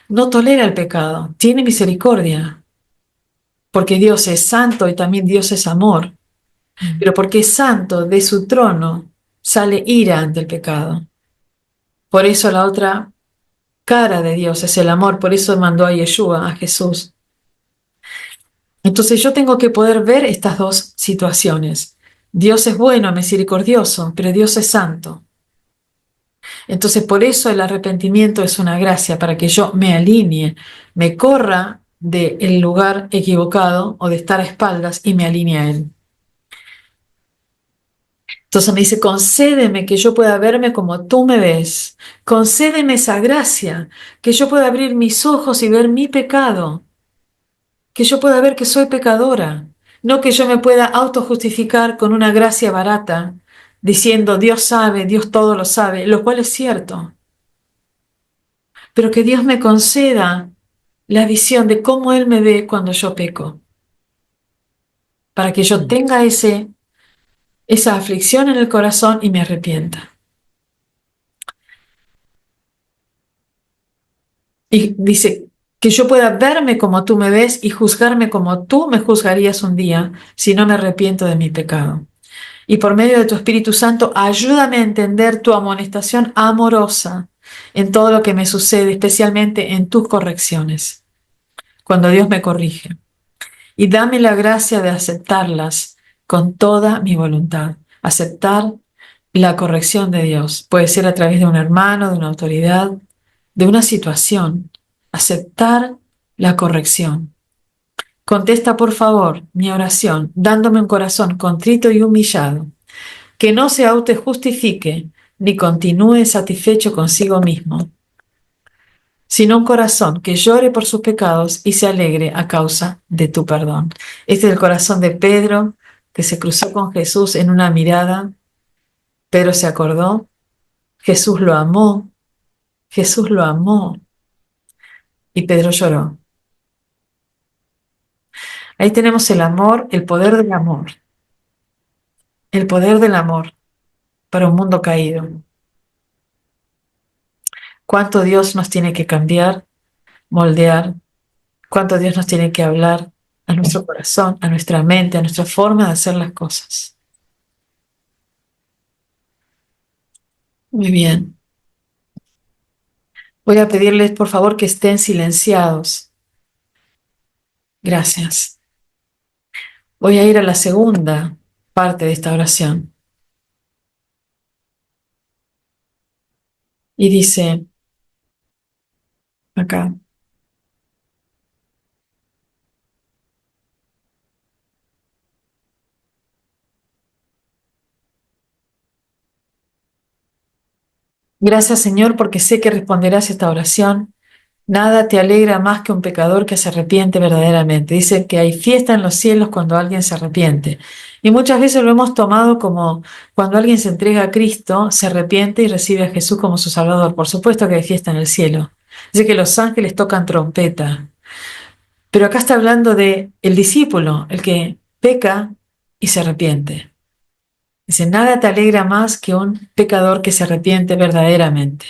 no tolera el pecado, tiene misericordia, porque Dios es santo y también Dios es amor. Pero porque es santo, de su trono sale ira ante el pecado. Por eso la otra cara de Dios es el amor, por eso mandó a Yeshua, a Jesús. Entonces yo tengo que poder ver estas dos situaciones. Dios es bueno, misericordioso, pero Dios es santo. Entonces por eso el arrepentimiento es una gracia, para que yo me alinee, me corra del lugar equivocado o de estar a espaldas y me alinee a Él. Entonces me dice, concédeme que yo pueda verme como tú me ves. Concédeme esa gracia, que yo pueda abrir mis ojos y ver mi pecado. Que yo pueda ver que soy pecadora. No que yo me pueda autojustificar con una gracia barata, diciendo Dios sabe, Dios todo lo sabe, lo cual es cierto. Pero que Dios me conceda la visión de cómo Él me ve cuando yo peco. Para que yo tenga esa aflicción en el corazón y me arrepienta. Y dice, que yo pueda verme como tú me ves y juzgarme como tú me juzgarías un día si no me arrepiento de mi pecado. Y por medio de tu Espíritu Santo, ayúdame a entender tu amonestación amorosa en todo lo que me sucede, especialmente en tus correcciones, cuando Dios me corrige. Y dame la gracia de aceptarlas con toda mi voluntad. Aceptar la corrección de Dios. Puede ser a través de un hermano, de una autoridad, de una situación. Aceptar la corrección. Contesta, por favor, mi oración, dándome un corazón contrito y humillado, que no se autojustifique ni continúe satisfecho consigo mismo, sino un corazón que llore por sus pecados y se alegre a causa de tu perdón. Este es el corazón de Pedro, que se cruzó con Jesús en una mirada. Pedro se acordó, Jesús lo amó y Pedro lloró. Ahí tenemos el amor, el poder del amor para un mundo caído. Cuánto Dios nos tiene que cambiar, moldear, cuánto Dios nos tiene que hablar a nuestro corazón, a nuestra mente, a nuestra forma de hacer las cosas. Muy bien. Voy a pedirles, por favor, que estén silenciados. Gracias. Voy a ir a la segunda parte de esta oración. Y dice acá: gracias, Señor, porque sé que responderás esta oración. Nada te alegra más que un pecador que se arrepiente verdaderamente. Dice que hay fiesta en los cielos cuando alguien se arrepiente. Y muchas veces lo hemos tomado como cuando alguien se entrega a Cristo, se arrepiente y recibe a Jesús como su Salvador. Por supuesto que hay fiesta en el cielo. Dice que los ángeles tocan trompeta. Pero acá está hablando de el discípulo, el que peca y se arrepiente. Dice, nada te alegra más que un pecador que se arrepiente verdaderamente.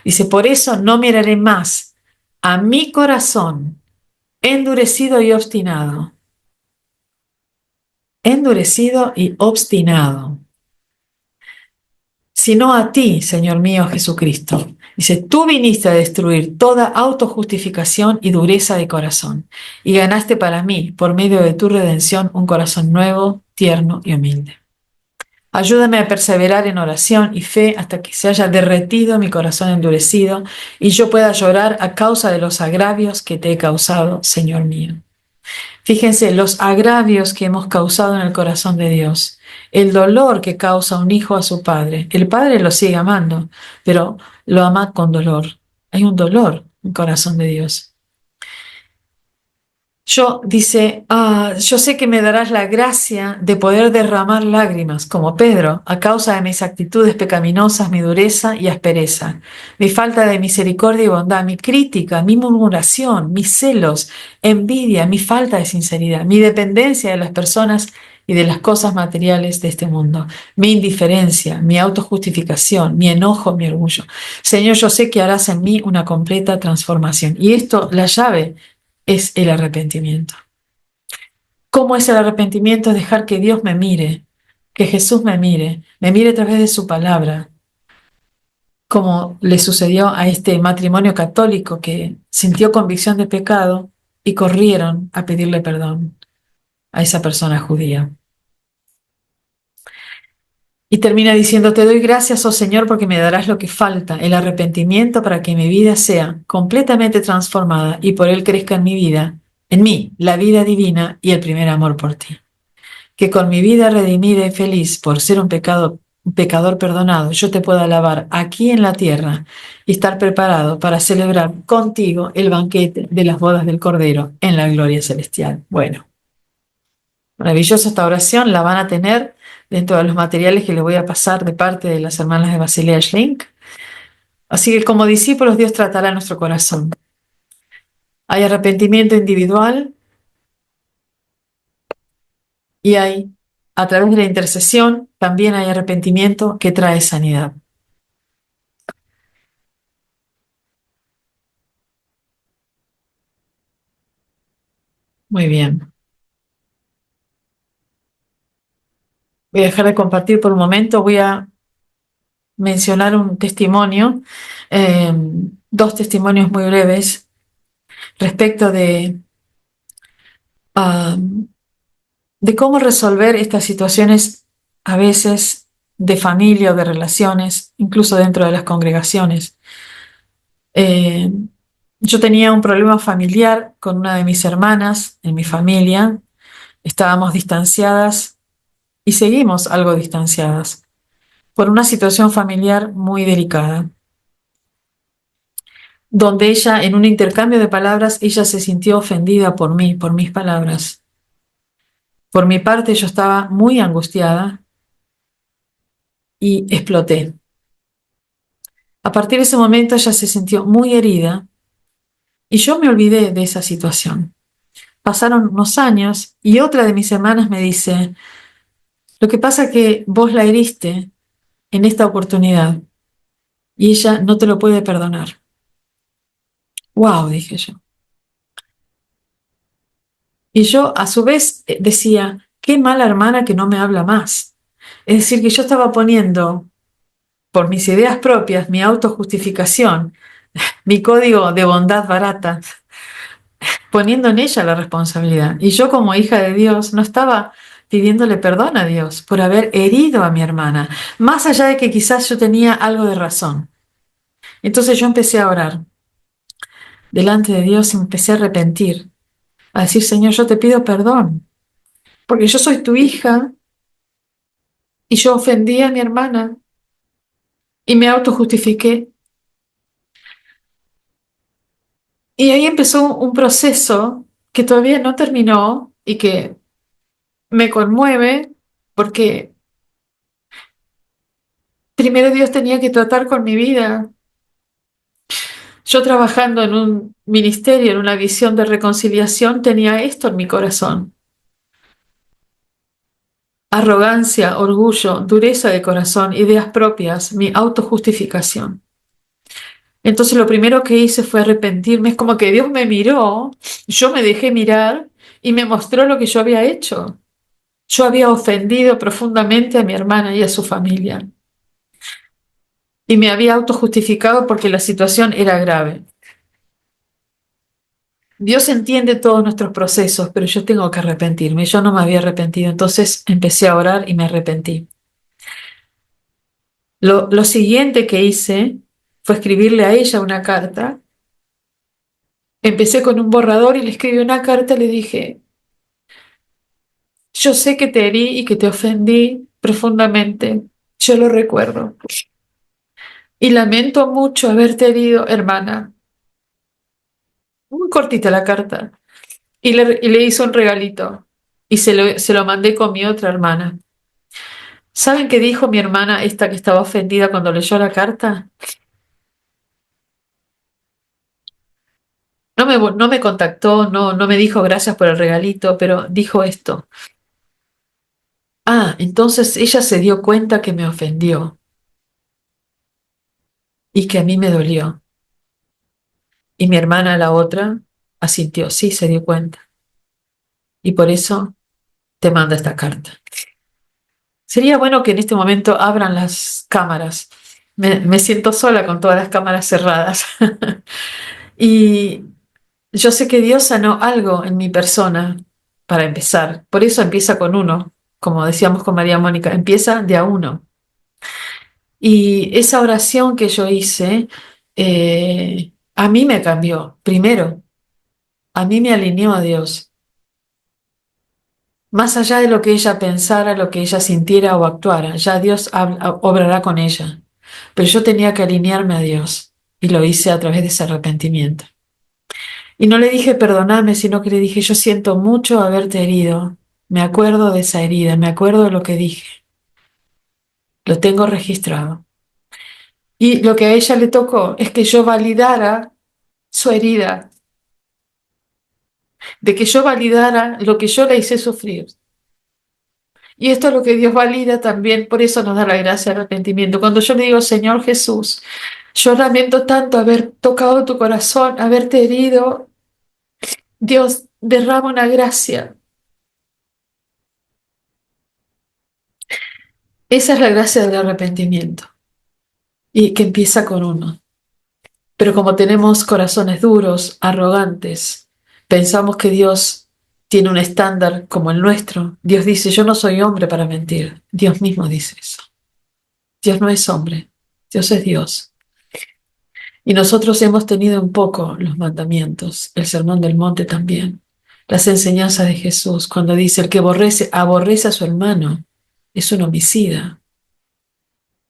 Dice, por eso no miraré más a mi corazón endurecido y obstinado. Endurecido y obstinado. Sino a ti, Señor mío Jesucristo. Dice, tú viniste a destruir toda autojustificación y dureza de corazón, y ganaste para mí, por medio de tu redención, un corazón nuevo, tierno y humilde. Ayúdame a perseverar en oración y fe hasta que se haya derretido mi corazón endurecido y yo pueda llorar a causa de los agravios que te he causado, Señor mío. Fíjense los agravios que hemos causado en el corazón de Dios, el dolor que causa un hijo a su padre. El padre lo sigue amando, pero lo ama con dolor. Hay un dolor en el corazón de Dios. Yo sé que me darás la gracia de poder derramar lágrimas, como Pedro, a causa de mis actitudes pecaminosas, mi dureza y aspereza, mi falta de misericordia y bondad, mi crítica, mi murmuración, mis celos, envidia, mi falta de sinceridad, mi dependencia de las personas y de las cosas materiales de este mundo, mi indiferencia, mi autojustificación, mi enojo, mi orgullo. Señor, yo sé que harás en mí una completa transformación. Y esto, la llave, es el arrepentimiento. ¿Cómo es el arrepentimiento? Es dejar que Dios me mire, que Jesús me mire a través de su palabra, como le sucedió a este matrimonio católico que sintió convicción de pecado y corrieron a pedirle perdón a esa persona judía. Y termina diciendo, te doy gracias, oh Señor, porque me darás lo que falta, el arrepentimiento para que mi vida sea completamente transformada y por él crezca en mi vida, en mí, la vida divina y el primer amor por ti. Que con mi vida redimida y feliz por ser un pecador perdonado, yo te pueda alabar aquí en la tierra y estar preparado para celebrar contigo el banquete de las bodas del Cordero en la gloria celestial. Bueno, maravillosa esta oración, la van a tener dentro de los materiales que les voy a pasar de parte de las hermanas de Basilea Schlink. Así que como discípulos Dios tratará nuestro corazón. Hay arrepentimiento individual y a través de la intercesión, también hay arrepentimiento que trae sanidad. Muy bien. Voy a dejar de compartir por un momento, voy a mencionar un testimonio, dos testimonios muy breves respecto de cómo resolver estas situaciones a veces de familia o de relaciones, incluso dentro de las congregaciones. Yo tenía un problema familiar con una de mis hermanas en mi familia, estábamos distanciadas y seguimos algo distanciadas por una situación familiar muy delicada, donde ella, en un intercambio de palabras, ella se sintió ofendida por mí, por mis palabras. Por mi parte, yo estaba muy angustiada y exploté. A partir de ese momento, ella se sintió muy herida y yo me olvidé de esa situación. Pasaron unos años y otra de mis hermanas me dice, lo que pasa es que vos la heriste en esta oportunidad y ella no te lo puede perdonar. ¡Wow! Dije yo. Y yo a su vez decía, qué mala hermana que no me habla más. Es decir, que yo estaba poniendo por mis ideas propias, mi autojustificación, mi código de bondad barata, poniendo en ella la responsabilidad. Y yo como hija de Dios no estaba pidiéndole perdón a Dios por haber herido a mi hermana, más allá de que quizás yo tenía algo de razón. Entonces yo empecé a orar delante de Dios y me empecé a arrepentir, a decir, Señor, yo te pido perdón, porque yo soy tu hija y yo ofendí a mi hermana y me autojustifiqué. Y ahí empezó un proceso que todavía no terminó y que me conmueve porque primero Dios tenía que tratar con mi vida. Yo trabajando en un ministerio, en una visión de reconciliación, tenía esto en mi corazón. Arrogancia, orgullo, dureza de corazón, ideas propias, mi autojustificación. Entonces lo primero que hice fue arrepentirme. Es como que Dios me miró, yo me dejé mirar y me mostró lo que yo había hecho. Yo había ofendido profundamente a mi hermana y a su familia. Y me había autojustificado porque la situación era grave. Dios entiende todos nuestros procesos, pero yo tengo que arrepentirme. Yo no me había arrepentido, entonces empecé a orar y me arrepentí. Lo siguiente que hice fue escribirle a ella una carta. Empecé con un borrador y le escribí una carta y le dije, yo sé que te herí y que te ofendí profundamente. Yo lo recuerdo. Y lamento mucho haberte herido, hermana. Muy cortita la carta. Y le hice un regalito. Y se lo mandé con mi otra hermana. ¿Saben qué dijo mi hermana, esta que estaba ofendida cuando leyó la carta? No me contactó, no me dijo gracias por el regalito, pero dijo esto. Ah, entonces ella se dio cuenta que me ofendió y que a mí me dolió. Y mi hermana, la otra, asintió, sí, se dio cuenta. Y por eso te manda esta carta. Sería bueno que en este momento abran las cámaras. Me siento sola con todas las cámaras cerradas. Y yo sé que Dios sanó algo en mi persona para empezar. Por eso empieza con uno, como decíamos con María Mónica, empieza de a uno. Y esa oración que yo hice, a mí me cambió, primero, a mí me alineó a Dios. Más allá de lo que ella pensara, lo que ella sintiera o actuara, ya Dios obrará con ella. Pero yo tenía que alinearme a Dios y lo hice a través de ese arrepentimiento. Y no le dije perdonarme, sino que le dije, yo siento mucho haberte herido. Me acuerdo de esa herida, me acuerdo de lo que dije. Lo tengo registrado. Y lo que a ella le tocó es que yo validara su herida, de que yo validara lo que yo le hice sufrir. Y esto es lo que Dios valida también, por eso nos da la gracia del arrepentimiento. Cuando yo le digo, Señor Jesús, yo lamento tanto haber tocado tu corazón, haberte herido, Dios derrama una gracia. Esa es la gracia del arrepentimiento y que empieza con uno. Pero como tenemos corazones duros, arrogantes, pensamos que Dios tiene un estándar como el nuestro. Dios dice, yo no soy hombre para mentir. Dios mismo dice eso. Dios no es hombre, Dios es Dios. Y nosotros hemos tenido un poco los mandamientos, el sermón del monte también, las enseñanzas de Jesús, cuando dice, el que aborrece a su hermano es un homicida.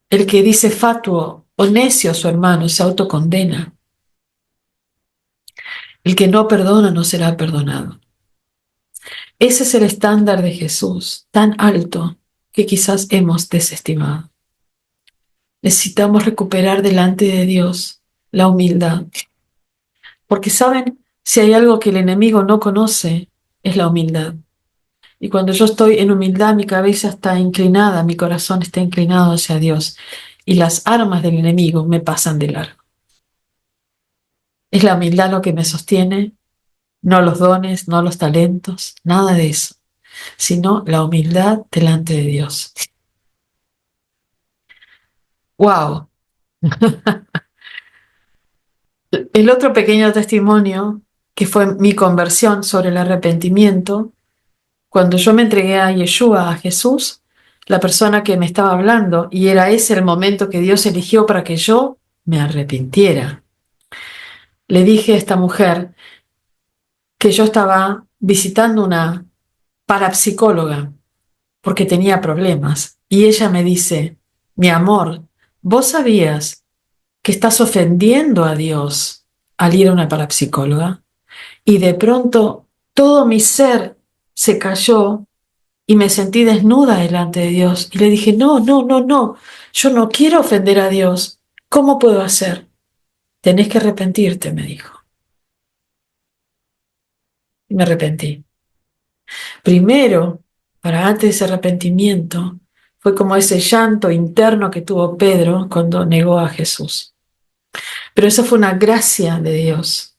El que dice fatuo o necio a su hermano se autocondena. El que no perdona no será perdonado. Ese es el estándar de Jesús, tan alto que quizás hemos desestimado. Necesitamos recuperar delante de Dios la humildad. Porque saben, si hay algo que el enemigo no conoce, es la humildad. Y cuando yo estoy en humildad, mi cabeza está inclinada, mi corazón está inclinado hacia Dios. Y las armas del enemigo me pasan de largo. Es la humildad lo que me sostiene, no los dones, no los talentos, nada de eso, sino la humildad delante de Dios. ¡Wow! El otro pequeño testimonio, que fue mi conversión sobre el arrepentimiento, cuando yo me entregué a Yeshua, a Jesús, la persona que me estaba hablando, y era ese el momento que Dios eligió para que yo me arrepintiera. Le dije a esta mujer que yo estaba visitando una parapsicóloga porque tenía problemas, y ella me dice, mi amor, ¿vos sabías que estás ofendiendo a Dios al ir a una parapsicóloga? Y de pronto todo mi ser se cayó y me sentí desnuda delante de Dios. Y le dije, no, no, no, no, yo no quiero ofender a Dios. ¿Cómo puedo hacer? Tenés que arrepentirte, me dijo. Y me arrepentí. Primero, para antes de ese arrepentimiento, fue como ese llanto interno que tuvo Pedro cuando negó a Jesús. Pero eso fue una gracia de Dios,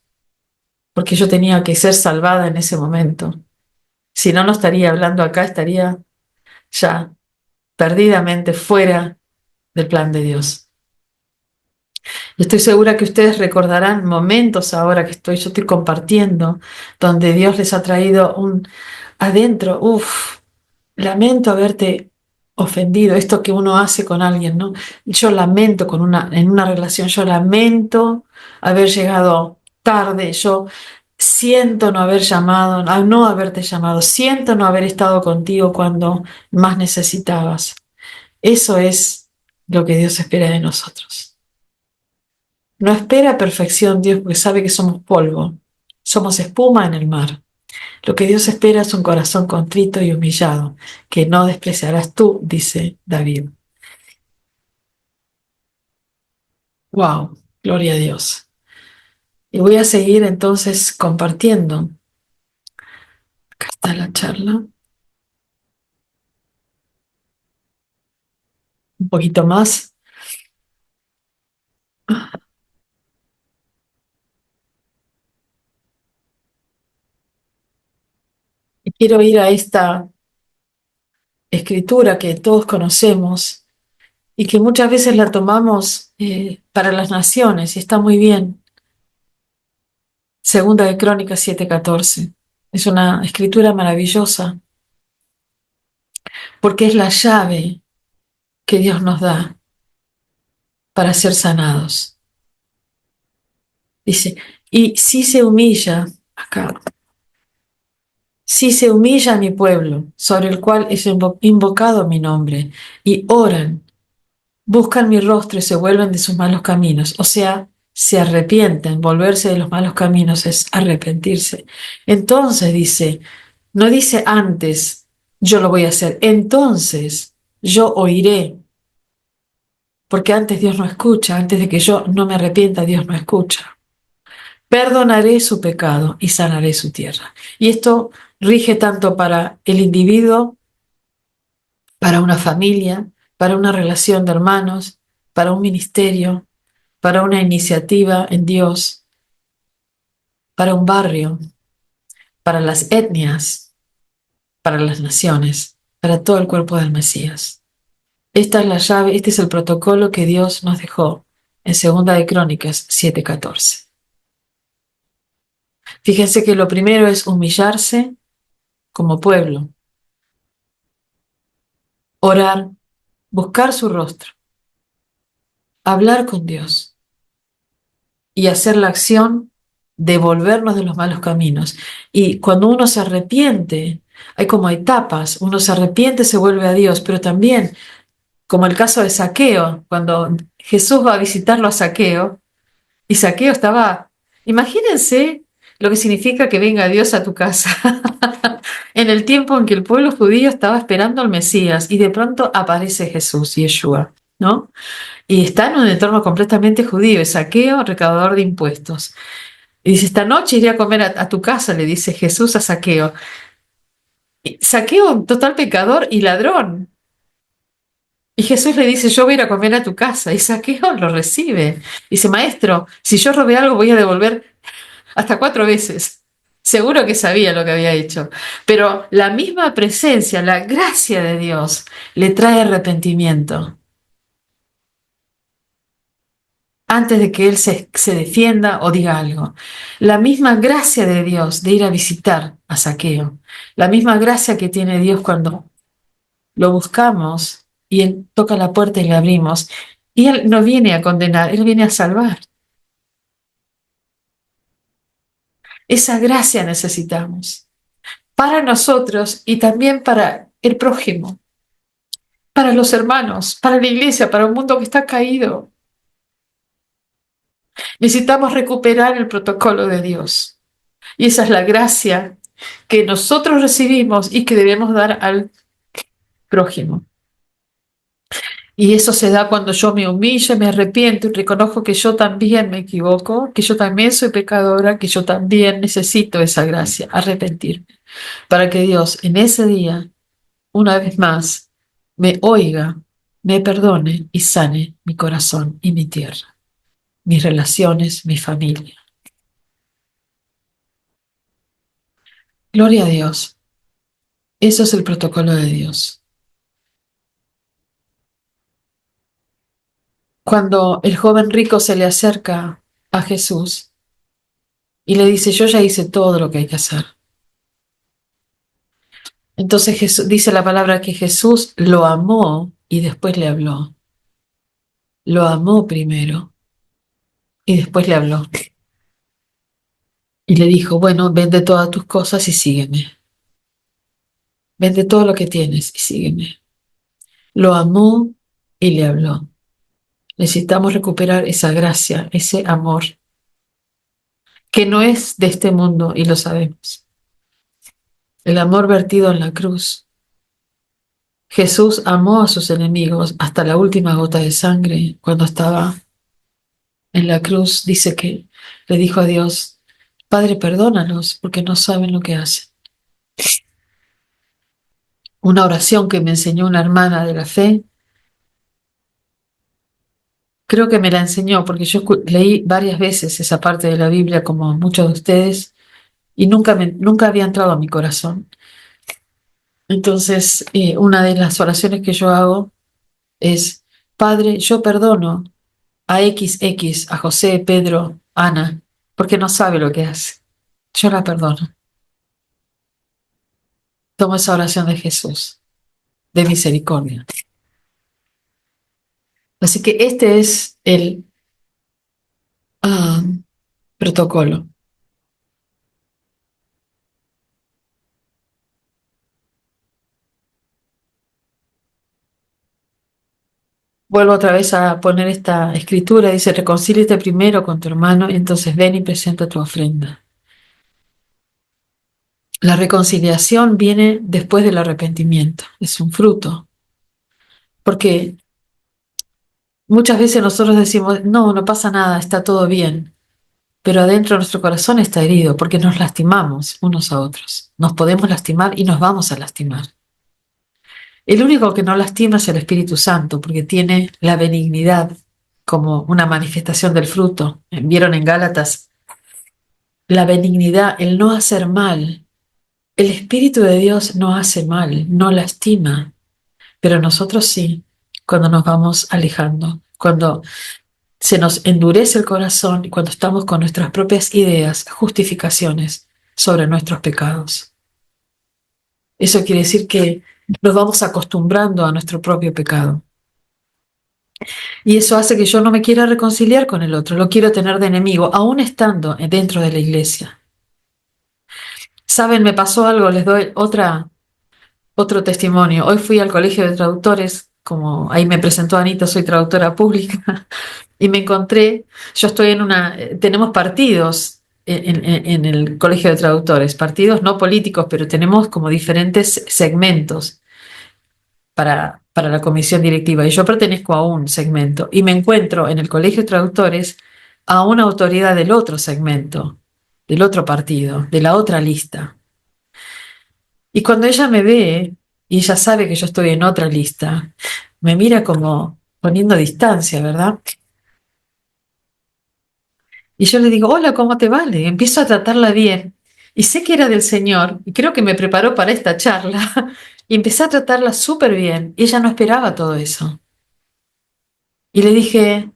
porque yo tenía que ser salvada en ese momento. Si no, no estaría hablando acá, estaría ya perdidamente fuera del plan de Dios. Y estoy segura que ustedes recordarán momentos ahora que yo estoy compartiendo, donde Dios les ha traído un adentro, lamento haberte ofendido, esto que uno hace con alguien, ¿no? Yo lamento en una relación, yo lamento haber llegado tarde, yo siento no haber llamado, no haberte llamado, siento no haber estado contigo cuando más necesitabas. Eso es lo que Dios espera de nosotros. No espera perfección Dios porque sabe que somos polvo, somos espuma en el mar. Lo que Dios espera es un corazón contrito y humillado, que no despreciarás tú, dice David. Wow, gloria a Dios. Y voy a seguir entonces compartiendo. Acá está la charla. Un poquito más. Y quiero ir a esta escritura que todos conocemos y que muchas veces la tomamos para las naciones, y está muy bien. Segunda de Crónicas 7:14. Es una escritura maravillosa porque es la llave que Dios nos da para ser sanados. Dice, y si se humilla, acá, si se humilla mi pueblo, sobre el cual es invocado mi nombre, y oran, buscan mi rostro y se vuelven de sus malos caminos, o sea, se arrepienten, volverse de los malos caminos es arrepentirse. Entonces dice, no dice antes, yo lo voy a hacer, entonces yo oiré, porque antes Dios no escucha, antes de que yo no me arrepienta, Dios no escucha. Perdonaré su pecado y sanaré su tierra. Y esto rige tanto para el individuo, para una familia, para una relación de hermanos, para un ministerio, para una iniciativa en Dios, para un barrio, para las etnias, para las naciones, para todo el cuerpo del Mesías. Esta es la llave, este es el protocolo que Dios nos dejó en Segunda de Crónicas 7:14. Fíjense que lo primero es humillarse como pueblo, orar, buscar su rostro, hablar con Dios y hacer la acción de volvernos de los malos caminos. Y cuando uno se arrepiente, hay como etapas, uno se arrepiente, se vuelve a Dios, pero también, como el caso de Zaqueo, cuando Jesús va a visitarlo a Zaqueo, y Zaqueo estaba, imagínense lo que significa que venga Dios a tu casa, en el tiempo en que el pueblo judío estaba esperando al Mesías, y de pronto aparece Jesús, Yeshua, ¿no? Y está en un entorno completamente judío, es Zaqueo, recaudador de impuestos. Y dice, esta noche iré a comer a tu casa, le dice Jesús a Zaqueo. Y Zaqueo, total pecador y ladrón. Y Jesús le dice, yo voy a ir a comer a tu casa. Y Zaqueo lo recibe. Dice, maestro, si yo robé algo voy a devolver hasta 4 veces. Seguro que sabía lo que había hecho, pero la misma presencia, la gracia de Dios, le trae arrepentimiento antes de que él se defienda o diga algo. La misma gracia de Dios de ir a visitar a Zaqueo, la misma gracia que tiene Dios cuando lo buscamos y él toca la puerta y le abrimos. Y él no viene a condenar, él viene a salvar. Esa gracia necesitamos para nosotros y también para el prójimo, para los hermanos, para la iglesia, para un mundo que está caído. Necesitamos recuperar el protocolo de Dios. Y esa es la gracia que nosotros recibimos y que debemos dar al prójimo. Y eso se da cuando yo me humillo, me arrepiento y reconozco que yo también me equivoco, que yo también soy pecadora, que yo también necesito esa gracia, arrepentirme, para que Dios en ese día, una vez más, me oiga, me perdone y sane mi corazón y mi tierra, mis relaciones, mi familia. Gloria a Dios. Eso es el protocolo de Dios. Cuando el joven rico se le acerca a Jesús y le dice, yo ya hice todo lo que hay que hacer. Entonces dice la palabra que Jesús lo amó y después le habló. Lo amó primero y después le habló. Y le dijo, bueno, vende todas tus cosas y sígueme. Vende todo lo que tienes y sígueme. Lo amó y le habló. Necesitamos recuperar esa gracia, ese amor, que no es de este mundo y lo sabemos. El amor vertido en la cruz. Jesús amó a sus enemigos hasta la última gota de sangre. Cuando estaba en la cruz, dice que le dijo a Dios, Padre, perdónalos porque no saben lo que hacen. Una oración que me enseñó una hermana de la fe. Creo que me la enseñó porque yo leí varias veces esa parte de la Biblia como muchos de ustedes y nunca había entrado a mi corazón. Entonces, una de las oraciones que yo hago es, Padre, yo perdono a XX, a José, Pedro, Ana, porque no sabe lo que hace. Yo la perdono. Tomo esa oración de Jesús, de misericordia. Así que este es el protocolo. Vuelvo otra vez a poner esta escritura, dice, reconcíliate primero con tu hermano y entonces ven y presenta tu ofrenda. La reconciliación viene después del arrepentimiento, es un fruto, porque muchas veces nosotros decimos, no, no pasa nada, está todo bien, pero adentro nuestro corazón está herido porque nos lastimamos unos a otros, nos podemos lastimar y nos vamos a lastimar. El único que no lastima es el Espíritu Santo, porque tiene la benignidad como una manifestación del fruto. Vieron en Gálatas la benignidad, el no hacer mal. El Espíritu de Dios no hace mal, no lastima, pero nosotros sí, cuando nos vamos alejando, cuando se nos endurece el corazón y cuando estamos con nuestras propias ideas, justificaciones sobre nuestros pecados. Eso quiere decir que nos vamos acostumbrando a nuestro propio pecado. Y eso hace que yo no me quiera reconciliar con el otro, lo quiero tener de enemigo, aún estando dentro de la iglesia. Saben, me pasó algo, les doy otro testimonio. Hoy fui al colegio de traductores, como ahí me presentó Anita, soy traductora pública, y me encontré, yo estoy tenemos partidos en el colegio de traductores, partidos no políticos, pero tenemos como diferentes segmentos para la comisión directiva, y yo pertenezco a un segmento, y me encuentro en el colegio de traductores a una autoridad del otro segmento, del otro partido, de la otra lista. Y cuando ella me ve, y ella sabe que yo estoy en otra lista, me mira como poniendo distancia, ¿verdad? Y yo le digo, hola, ¿cómo te va? Le empiezo a tratarla bien. Y sé que era del Señor, y creo que me preparó para esta charla, y empecé a tratarla súper bien. Y ella no esperaba todo eso. Y le dije,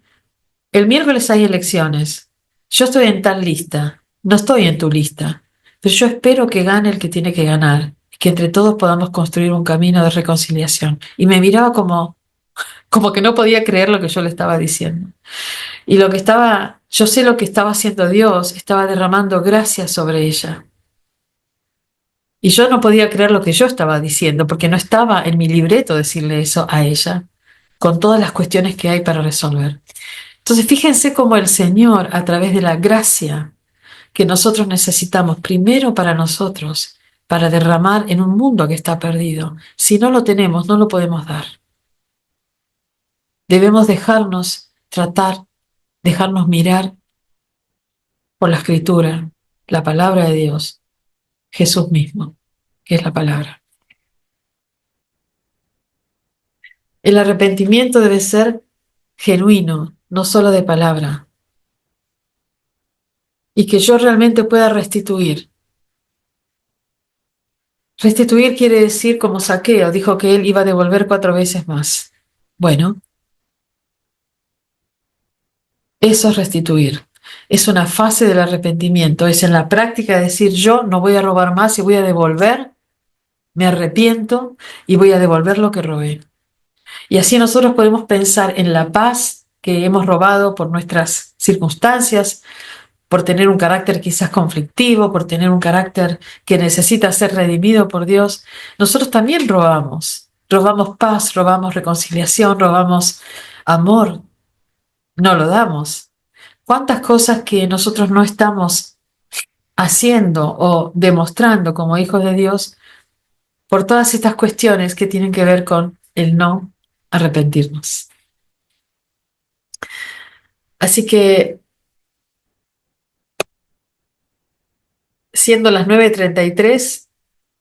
el miércoles hay elecciones. Yo estoy en tal lista, no estoy en tu lista, pero yo espero que gane el que tiene que ganar, y que entre todos podamos construir un camino de reconciliación. Y me miraba como que no podía creer lo que yo le estaba diciendo. Y yo sé lo que estaba haciendo Dios, estaba derramando gracia sobre ella. Y yo no podía creer lo que yo estaba diciendo, porque no estaba en mi libreto decirle eso a ella, con todas las cuestiones que hay para resolver. Entonces, fíjense cómo el Señor, a través de la gracia que nosotros necesitamos, primero para nosotros, para derramar en un mundo que está perdido, si no lo tenemos, no lo podemos dar. Debemos dejarnos tratar, dejarnos mirar por la Escritura, la palabra de Dios, Jesús mismo, que es la palabra. El arrepentimiento debe ser genuino, no solo de palabra, y que yo realmente pueda restituir. Restituir quiere decir, como Zaqueo, dijo que él iba a devolver 4 veces más. Bueno, eso es restituir. Es una fase del arrepentimiento, es en la práctica decir yo no voy a robar más y voy a devolver, me arrepiento y voy a devolver lo que robé. Y así nosotros podemos pensar en la paz que hemos robado por nuestras circunstancias, por tener un carácter quizás conflictivo, por tener un carácter que necesita ser redimido por Dios. Nosotros también robamos paz, robamos reconciliación, robamos amor, no lo damos. ¿Cuántas cosas que nosotros no estamos haciendo o demostrando como hijos de Dios por todas estas cuestiones que tienen que ver con el no arrepentirnos? Así que, siendo las 9:33,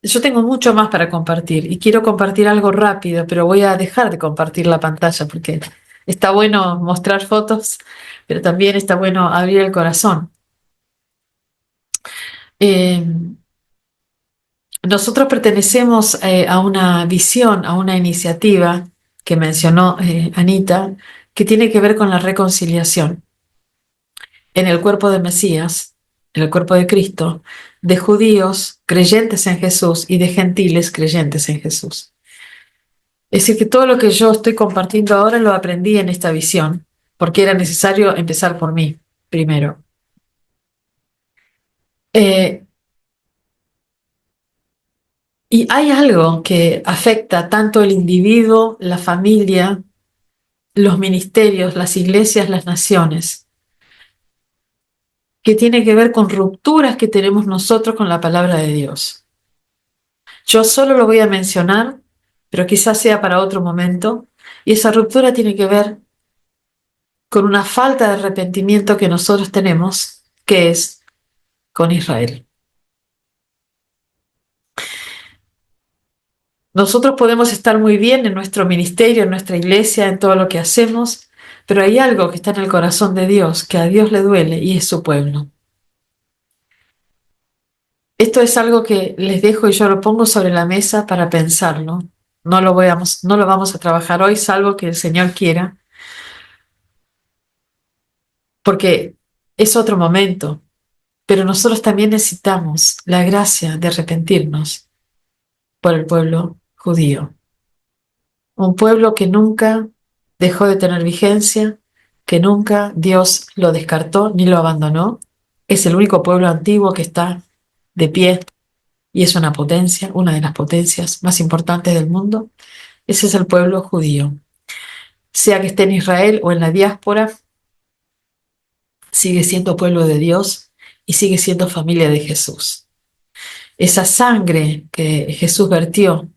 yo tengo mucho más para compartir y quiero compartir algo rápido, pero voy a dejar de compartir la pantalla porque está bueno mostrar fotos, pero también está bueno abrir el corazón. Eh, Nosotros pertenecemos a una visión, a una iniciativa que mencionó Anita, que tiene que ver con la reconciliación en el cuerpo de Mesías, en el cuerpo de Cristo, de judíos creyentes en Jesús y de gentiles creyentes en Jesús. Es decir, que todo lo que yo estoy compartiendo ahora lo aprendí en esta visión, porque era necesario empezar por mí primero. Eh, y hay algo que afecta tanto el individuo, la familia, los ministerios, las iglesias, las naciones, que tiene que ver con rupturas que tenemos nosotros con la palabra de Dios. Yo solo lo voy a mencionar, pero quizás sea para otro momento, y esa ruptura tiene que ver con una falta de arrepentimiento que nosotros tenemos, que es con Israel. Nosotros podemos estar muy bien en nuestro ministerio, en nuestra iglesia, en todo lo que hacemos, pero hay algo que está en el corazón de Dios, que a Dios le duele, y es su pueblo. Esto es algo que les dejo y yo lo pongo sobre la mesa para pensarlo. No lo vamos a trabajar hoy, salvo que el Señor quiera, porque es otro momento. Pero nosotros también necesitamos la gracia de arrepentirnos por el pueblo judío. Un pueblo que nunca dejó de tener vigencia, que nunca Dios lo descartó ni lo abandonó. Es el único pueblo antiguo que está de pie y es una potencia, una de las potencias más importantes del mundo. Ese es el pueblo judío. Sea que esté en Israel o en la diáspora, sigue siendo pueblo de Dios y sigue siendo familia de Jesús. Esa sangre que Jesús vertió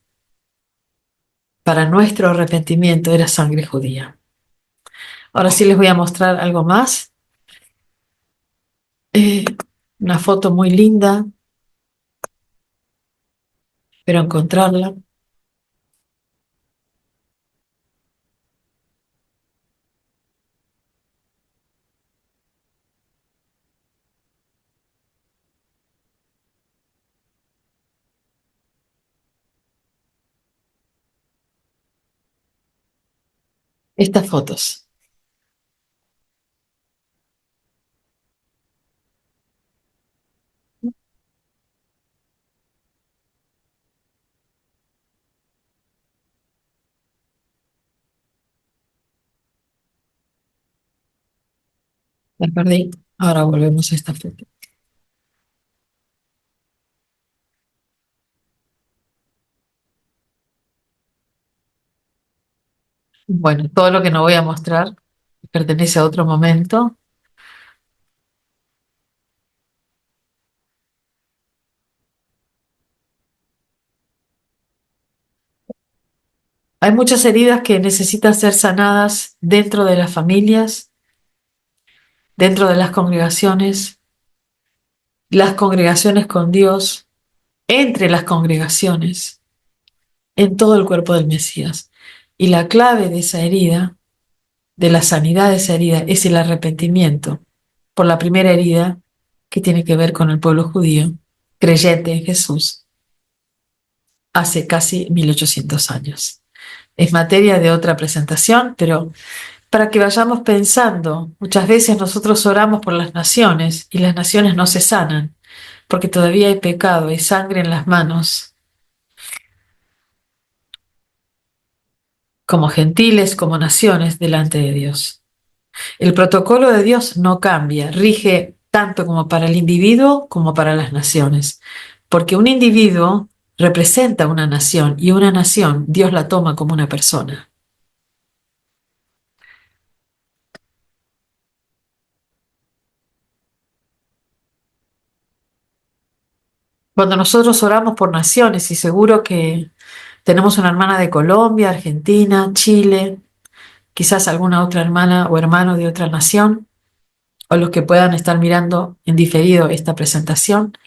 para nuestro arrepentimiento era sangre judía. Ahora sí les voy a mostrar algo más. Eh, una foto muy linda, espero encontrarla. estas fotos. La perdí. Ahora volvemos a esta foto. Bueno, todo lo que no voy a mostrar pertenece a otro momento. Hay muchas heridas que necesitan ser sanadas dentro de las familias, dentro de las congregaciones con Dios, entre las congregaciones, en todo el cuerpo del Mesías. Y la clave de esa herida, de la sanidad de esa herida, es el arrepentimiento por la primera herida que tiene que ver con el pueblo judío, creyente en Jesús, hace casi 1800 años. Es materia de otra presentación, pero para que vayamos pensando, muchas veces nosotros oramos por las naciones y las naciones no se sanan, porque todavía hay pecado, hay sangre en las manos, como gentiles, como naciones, delante de Dios. El protocolo de Dios no cambia, rige tanto como para el individuo como para las naciones, porque un individuo representa una nación y una nación Dios la toma como una persona. Cuando nosotros oramos por naciones, y seguro que tenemos una hermana de Colombia, Argentina, Chile, quizás alguna otra hermana o hermano de otra nación, o los que puedan estar mirando en diferido esta presentación.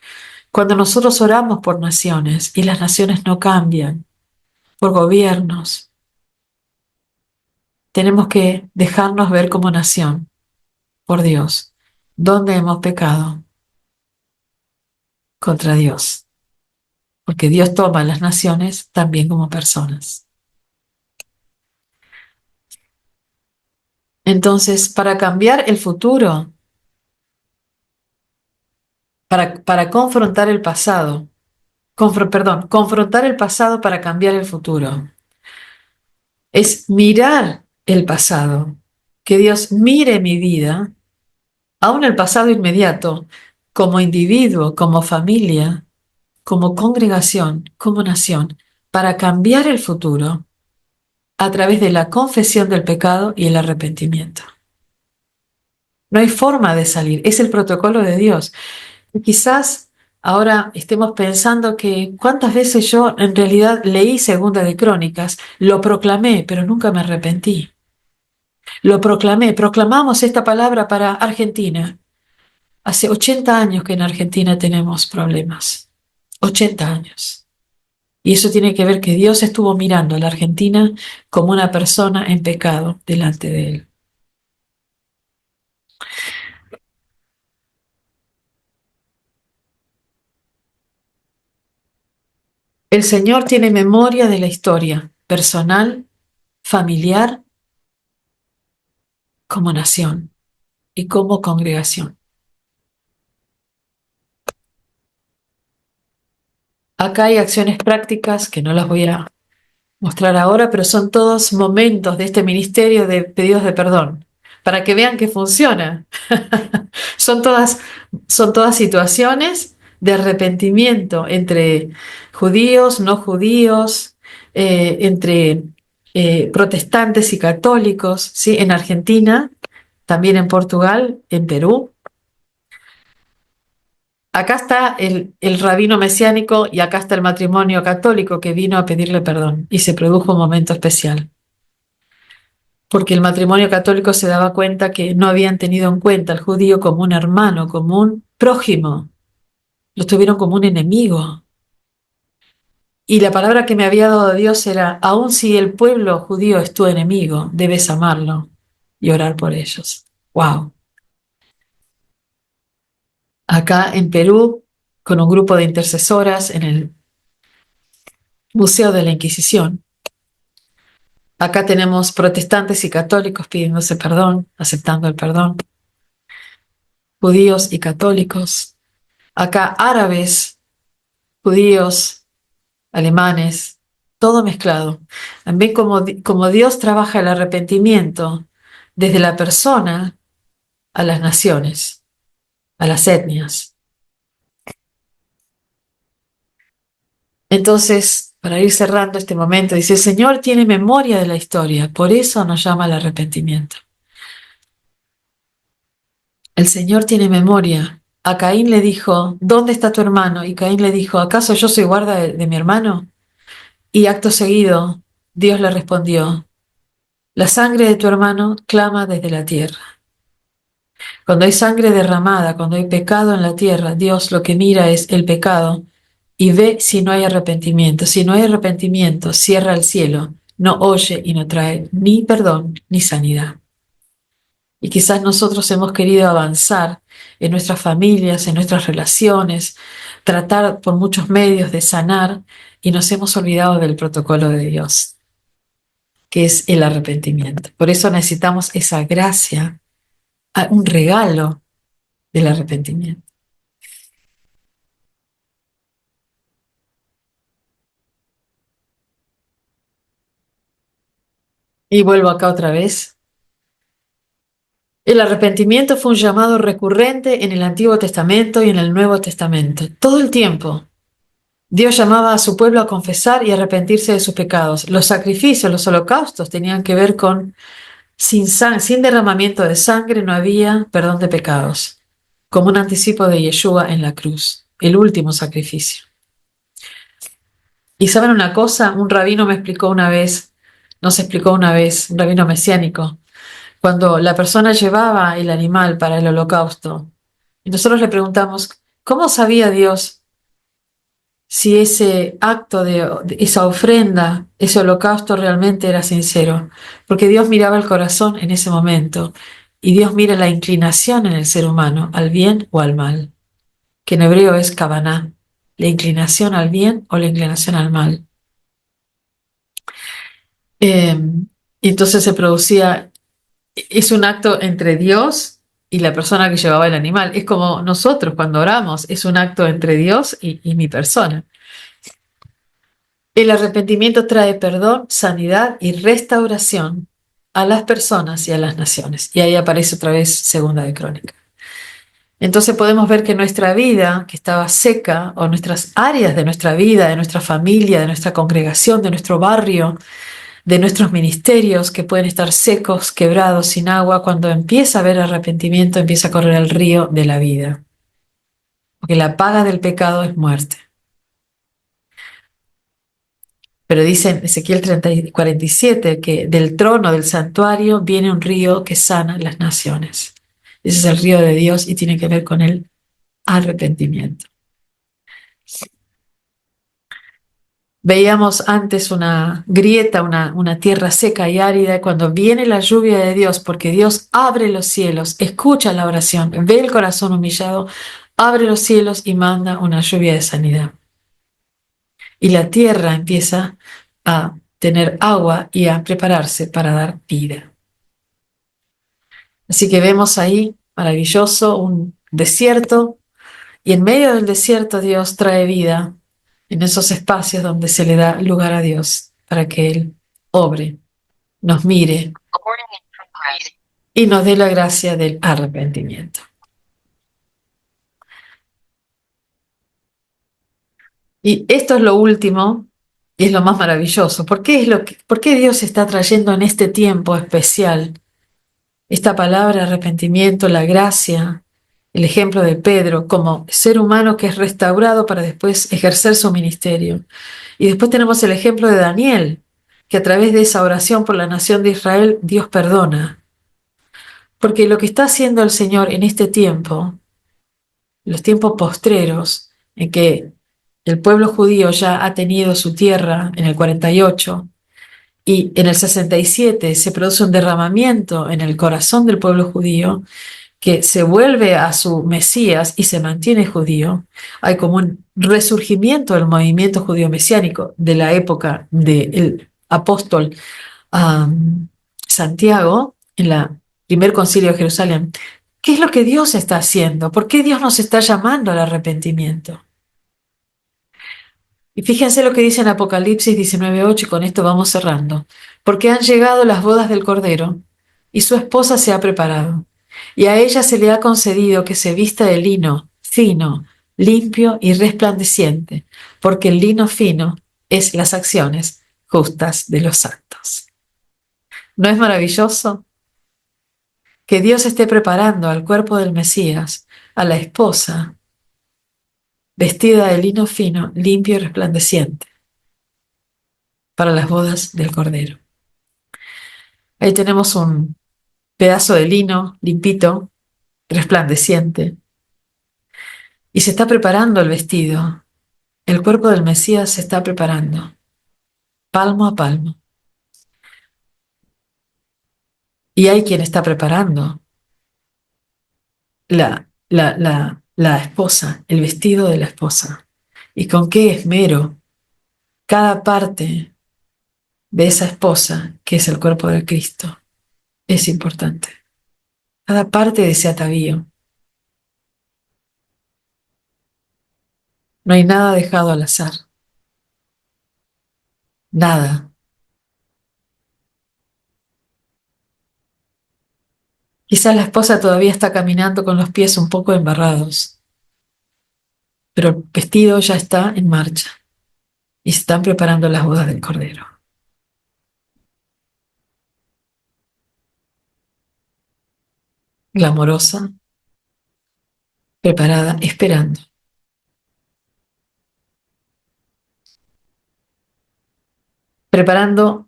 Cuando nosotros oramos por naciones y las naciones no cambian, por gobiernos, tenemos que dejarnos ver como nación, por Dios, dónde hemos pecado contra Dios, porque Dios toma a las naciones también como personas. Entonces, para cambiar el futuro, para confrontar el pasado, confrontar el pasado para cambiar el futuro, es mirar el pasado, que Dios mire mi vida, aún el pasado inmediato, como individuo, como familia, como congregación, como nación, para cambiar el futuro a través de la confesión del pecado y el arrepentimiento. No hay forma de salir, es el protocolo de Dios. Y quizás ahora estemos pensando que cuántas veces yo en realidad leí Segunda de Crónicas, lo proclamé, pero nunca me arrepentí. Lo proclamé, proclamamos esta palabra para Argentina. Hace 80 años que en Argentina tenemos problemas. 80 años. Y eso tiene que ver que Dios estuvo mirando a la Argentina como una persona en pecado delante de Él. El Señor tiene memoria de la historia personal, familiar, como nación y como congregación. Acá hay acciones prácticas que no las voy a mostrar ahora, pero son todos momentos de este ministerio de pedidos de perdón, para que vean que funciona. Son todas situaciones de arrepentimiento entre judíos, no judíos, entre protestantes y católicos, ¿sí? En Argentina, también en Portugal, en Perú. Acá está el rabino mesiánico y acá está el matrimonio católico que vino a pedirle perdón y se produjo un momento especial. Porque el matrimonio católico se daba cuenta que no habían tenido en cuenta al judío como un hermano, como un prójimo, lo tuvieron como un enemigo. Y la palabra que me había dado Dios era, aun si el pueblo judío es tu enemigo, debes amarlo y orar por ellos. ¡Wow! Acá en Perú, con un grupo de intercesoras en el Museo de la Inquisición, Acá tenemos protestantes y católicos pidiéndose perdón, aceptando el perdón, judíos y católicos. Acá árabes, judíos, alemanes, todo mezclado. También como Dios trabaja el arrepentimiento desde la persona a las naciones, a las etnias. Entonces, para ir cerrando este momento, dice, el Señor tiene memoria de la historia, por eso nos llama al arrepentimiento. El Señor tiene memoria. A Caín le dijo, ¿dónde está tu hermano? Y Caín le dijo, ¿acaso yo soy guarda de mi hermano? Y acto seguido, Dios le respondió, la sangre de tu hermano clama desde la tierra. Cuando hay sangre derramada, cuando hay pecado en la tierra, Dios lo que mira es el pecado y ve si no hay arrepentimiento. Si no hay arrepentimiento, cierra el cielo, no oye y no trae ni perdón ni sanidad. Y quizás nosotros hemos querido avanzar en nuestras familias, en nuestras relaciones, tratar por muchos medios de sanar y nos hemos olvidado del protocolo de Dios, que es el arrepentimiento. Por eso necesitamos esa gracia, un regalo del arrepentimiento. Y vuelvo acá otra vez. El arrepentimiento fue un llamado recurrente en el Antiguo Testamento y en el Nuevo Testamento. Todo el tiempo, Dios llamaba a su pueblo a confesar y arrepentirse de sus pecados. Los sacrificios, los holocaustos tenían que ver con sin derramamiento de sangre no había perdón de pecados, como un anticipo de Yeshua en la cruz, el último sacrificio. Y ¿saben una cosa? Un rabino me explicó una vez, nos explicó una vez, un rabino mesiánico, cuando la persona llevaba el animal para el holocausto, y nosotros le preguntamos, ¿cómo sabía Dios si ese acto esa ofrenda, ese holocausto realmente era sincero? Porque Dios miraba el corazón en ese momento, y Dios mira la inclinación en el ser humano, al bien o al mal, que en hebreo es kavaná, la inclinación al bien o la inclinación al mal. Y entonces se producía, es un acto entre Dios y la persona que llevaba el animal. Es como nosotros cuando oramos, es un acto entre Dios y mi persona. El arrepentimiento trae perdón, sanidad y restauración a las personas y a las naciones. Y ahí aparece otra vez Segunda de Crónicas. Entonces podemos ver que nuestra vida, que estaba seca, o nuestras áreas de nuestra vida, de nuestra familia, de nuestra congregación, de nuestro barrio, de nuestros ministerios, que pueden estar secos, quebrados, sin agua, cuando empieza a haber arrepentimiento, empieza a correr el río de la vida. Porque la paga del pecado es muerte. Pero dice en Ezequiel 47 que del trono del santuario viene un río que sana las naciones. Ese es el río de Dios y tiene que ver con el arrepentimiento. Veíamos antes una grieta, una tierra seca y árida, cuando viene la lluvia de Dios, porque Dios abre los cielos, escucha la oración, ve el corazón humillado, abre los cielos y manda una lluvia de sanidad. Y la tierra empieza a tener agua y a prepararse para dar vida. Así que vemos ahí, maravilloso, un desierto, y en medio del desierto Dios trae vida en esos espacios donde se le da lugar a Dios para que Él obre, nos mire y nos dé la gracia del arrepentimiento. Y esto es lo último y es lo más maravilloso. ¿Por qué Dios está trayendo en este tiempo especial esta palabra arrepentimiento, la gracia, el ejemplo de Pedro como ser humano que es restaurado para después ejercer su ministerio? Y después tenemos el ejemplo de Daniel, que a través de esa oración por la nación de Israel, Dios perdona. Porque lo que está haciendo el Señor en este tiempo, los tiempos postreros, en que el pueblo judío ya ha tenido su tierra en el 48, y en el 67 se produce un derramamiento en el corazón del pueblo judío, que se vuelve a su Mesías y se mantiene judío. Hay como un resurgimiento del movimiento judío mesiánico de la época del apóstol a Santiago en el primer concilio de Jerusalén, ¿qué es lo que Dios está haciendo? ¿Por qué Dios nos está llamando al arrepentimiento? Y fíjense lo que dice en Apocalipsis 19:8, y con esto vamos cerrando. Porque han llegado las bodas del Cordero, y su esposa se ha preparado, y a ella se le ha concedido que se vista de lino fino, limpio y resplandeciente, porque el lino fino es las acciones justas de los santos. ¿No es maravilloso? Que Dios esté preparando al cuerpo del Mesías, a la esposa, vestida de lino fino, limpio y resplandeciente, para las bodas del Cordero. Ahí tenemos un pedazo de lino limpito, resplandeciente, y se está preparando el vestido. El cuerpo del Mesías se está preparando, palmo a palmo. Y hay quien está preparando la esposa, el vestido de la esposa. Y con qué esmero cada parte de esa esposa, que es el cuerpo de Cristo, es importante. Cada parte de ese atavío. No hay nada dejado al azar. Nada. Quizás la esposa todavía está caminando con los pies un poco embarrados, pero el vestido ya está en marcha y se están preparando las bodas del Cordero. Glamorosa, preparada, esperando. Preparando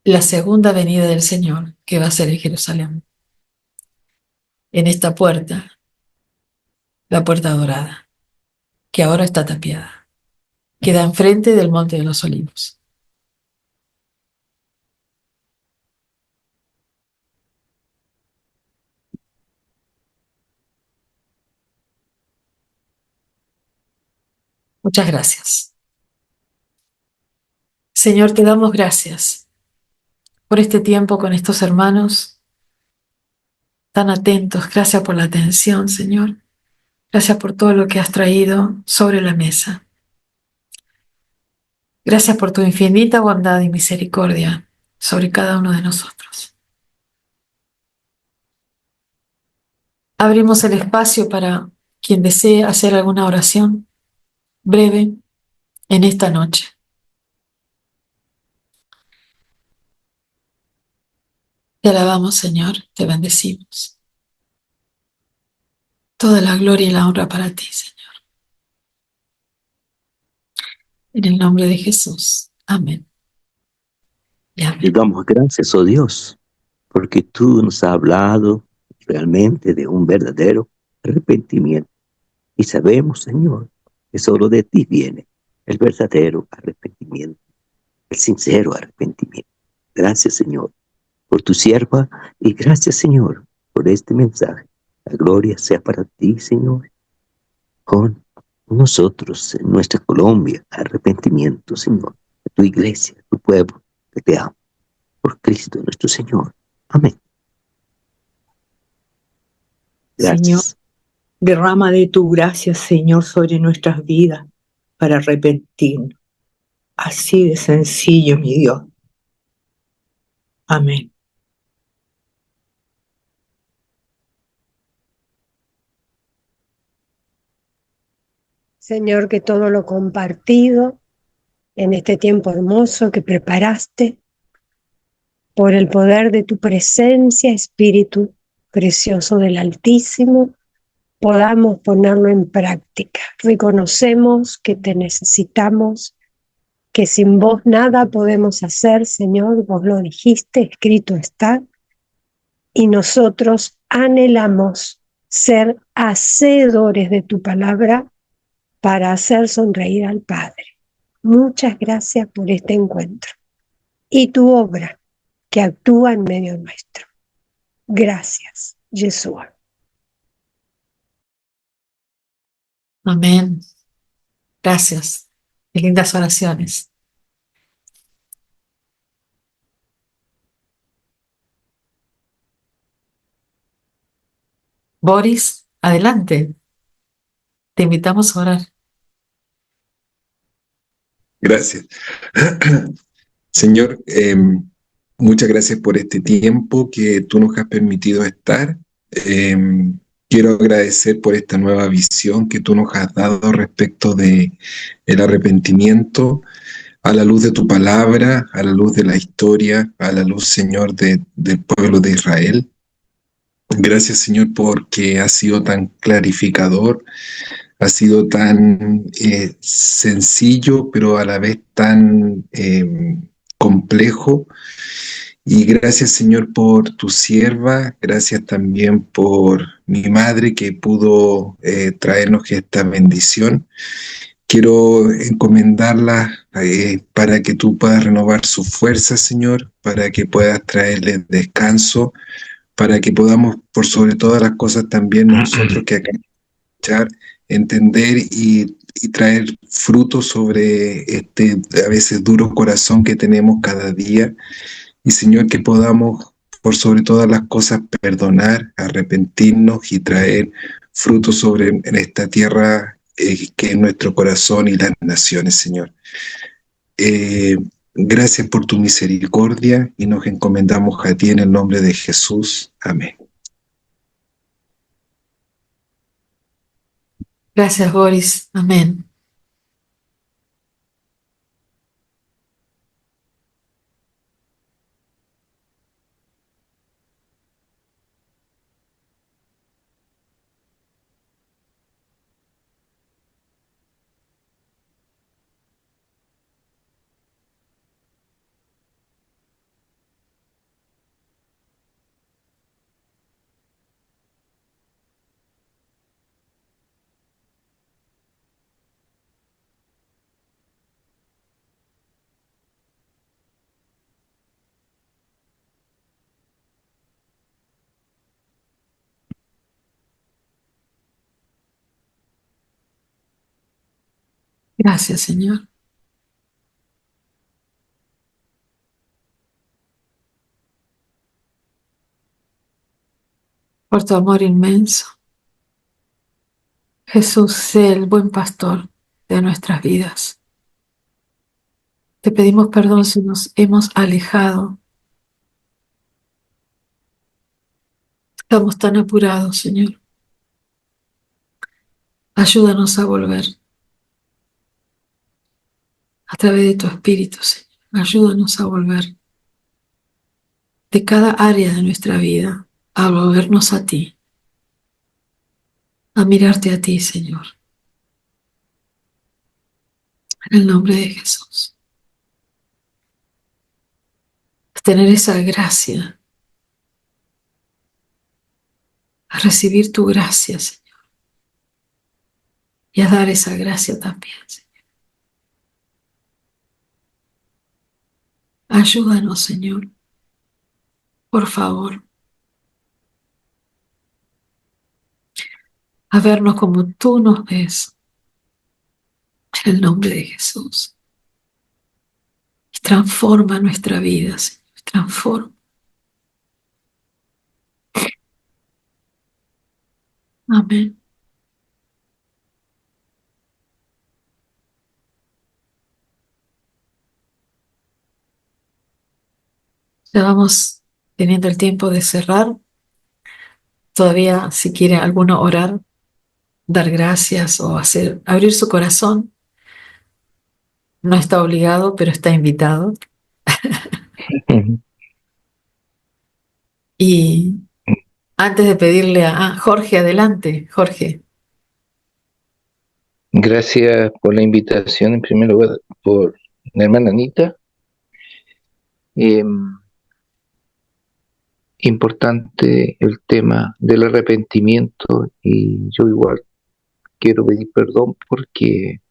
la segunda venida del Señor, que va a ser en Jerusalén. En esta puerta, la puerta dorada, que ahora está tapiada, queda enfrente del Monte de los Olivos. Muchas gracias. Señor, te damos gracias por este tiempo con estos hermanos tan atentos. Gracias por la atención, Señor. Gracias por todo lo que has traído sobre la mesa. Gracias por tu infinita bondad y misericordia sobre cada uno de nosotros. Abrimos el espacio para quien desee hacer alguna oración breve en esta noche. Te alabamos, Señor, te bendecimos. Toda la gloria y la honra para ti, Señor. En el nombre de Jesús. Amén. Y Te amén. damos gracias, oh Dios, porque tú nos has hablado realmente de un verdadero arrepentimiento. Y sabemos, Señor, que solo de ti viene el verdadero arrepentimiento, el sincero arrepentimiento. Gracias, Señor, por tu sierva y gracias, Señor, por este mensaje. La gloria sea para ti, Señor, con nosotros en nuestra Colombia. Arrepentimiento, Señor, de tu iglesia, tu pueblo, que te ama. Por Cristo nuestro Señor. Amén. Gracias. Señor, derrama de tu gracia, Señor, sobre nuestras vidas para arrepentirnos. Así de sencillo, mi Dios. Amén. Señor, que todo lo compartido en este tiempo hermoso que preparaste, por el poder de tu presencia, Espíritu precioso del Altísimo, podamos ponerlo en práctica. Reconocemos que te necesitamos, que sin vos nada podemos hacer, Señor, vos lo dijiste, escrito está, y nosotros anhelamos ser hacedores de tu palabra para hacer sonreír al Padre. Muchas gracias por este encuentro y tu obra que actúa en medio nuestro. Gracias, Yeshua. Amén. Gracias. Qué lindas oraciones. Boris, adelante. Te invitamos a orar. Gracias. Señor, muchas gracias por este tiempo que tú nos has permitido estar. Quiero agradecer por esta nueva visión que tú nos has dado respecto de el arrepentimiento a la luz de tu palabra, a la luz de la historia, a la luz, Señor, del pueblo de Israel. Gracias, Señor, porque has sido tan clarificador, ha sido tan sencillo, pero a la vez tan complejo. Y gracias, Señor, por tu sierva, gracias también por mi madre que pudo traernos esta bendición. Quiero encomendarla para que tú puedas renovar sus fuerzas, Señor, para que puedas traerle descanso, para que podamos, por sobre todas las cosas, también nosotros que acá escuchar, entender y traer frutos sobre este a veces duro corazón que tenemos cada día. Y Señor, que podamos, por sobre todas las cosas, perdonar, arrepentirnos y traer frutos sobre en esta tierra que es nuestro corazón y las naciones, Señor. Gracias por tu misericordia y nos encomendamos a ti en el nombre de Jesús. Amén. Gracias, Boris. Amén. Gracias, Señor. Por tu amor inmenso. Jesús, sé el buen pastor de nuestras vidas. Te pedimos perdón si nos hemos alejado. Estamos tan apurados, Señor. Ayúdanos a volver a través de tu Espíritu, Señor. Ayúdanos a volver de cada área de nuestra vida, a volvernos a ti, a mirarte a ti, Señor. En el nombre de Jesús. A tener esa gracia, a recibir tu gracia, Señor. Y a dar esa gracia también, Señor. Ayúdanos, Señor. Por favor. A vernos como tú nos ves. En el nombre de Jesús. Y transforma nuestra vida, Señor. Transforma. Amén. Ya vamos teniendo el tiempo de cerrar. Todavía, si quiere alguno orar, dar gracias o abrir su corazón, no está obligado, pero está invitado. Y antes de pedirle a Jorge, adelante, Jorge. Gracias por la invitación, en primer lugar, por la hermana Anita. Importante el tema del arrepentimiento, y yo igual quiero pedir perdón porque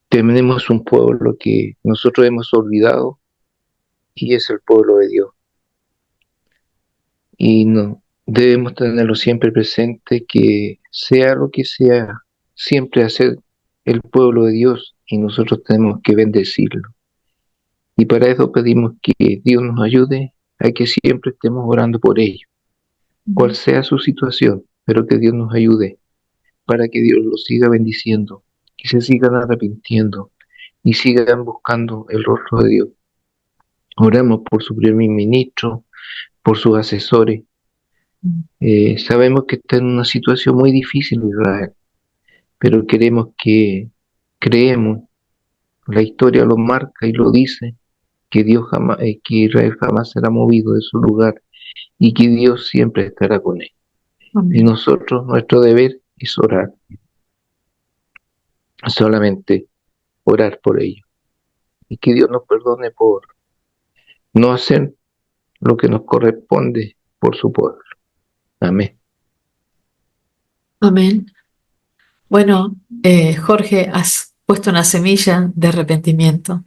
tenemos un pueblo que nosotros hemos olvidado y es el pueblo de Dios. Y no debemos tenerlo siempre presente, que sea lo que sea, siempre hacer el pueblo de Dios, y nosotros tenemos que bendecirlo. Y para eso pedimos que Dios nos ayude a que siempre estemos orando por ellos. cual sea su situación, pero que Dios nos ayude para que Dios los siga bendiciendo y se sigan arrepintiendo y sigan buscando el rostro de Dios. Oramos por su primer ministro, por sus asesores. Sabemos que está en una situación muy difícil Israel, pero creemos, la historia lo marca y lo dice, que que Israel jamás será movido de su lugar y que Dios siempre estará con él. Y nosotros, nuestro deber es orar, solamente orar por ellos. Y que Dios nos perdone por no hacer lo que nos corresponde por su pueblo. Amén. Amén. Bueno, Jorge, has puesto una semilla de arrepentimiento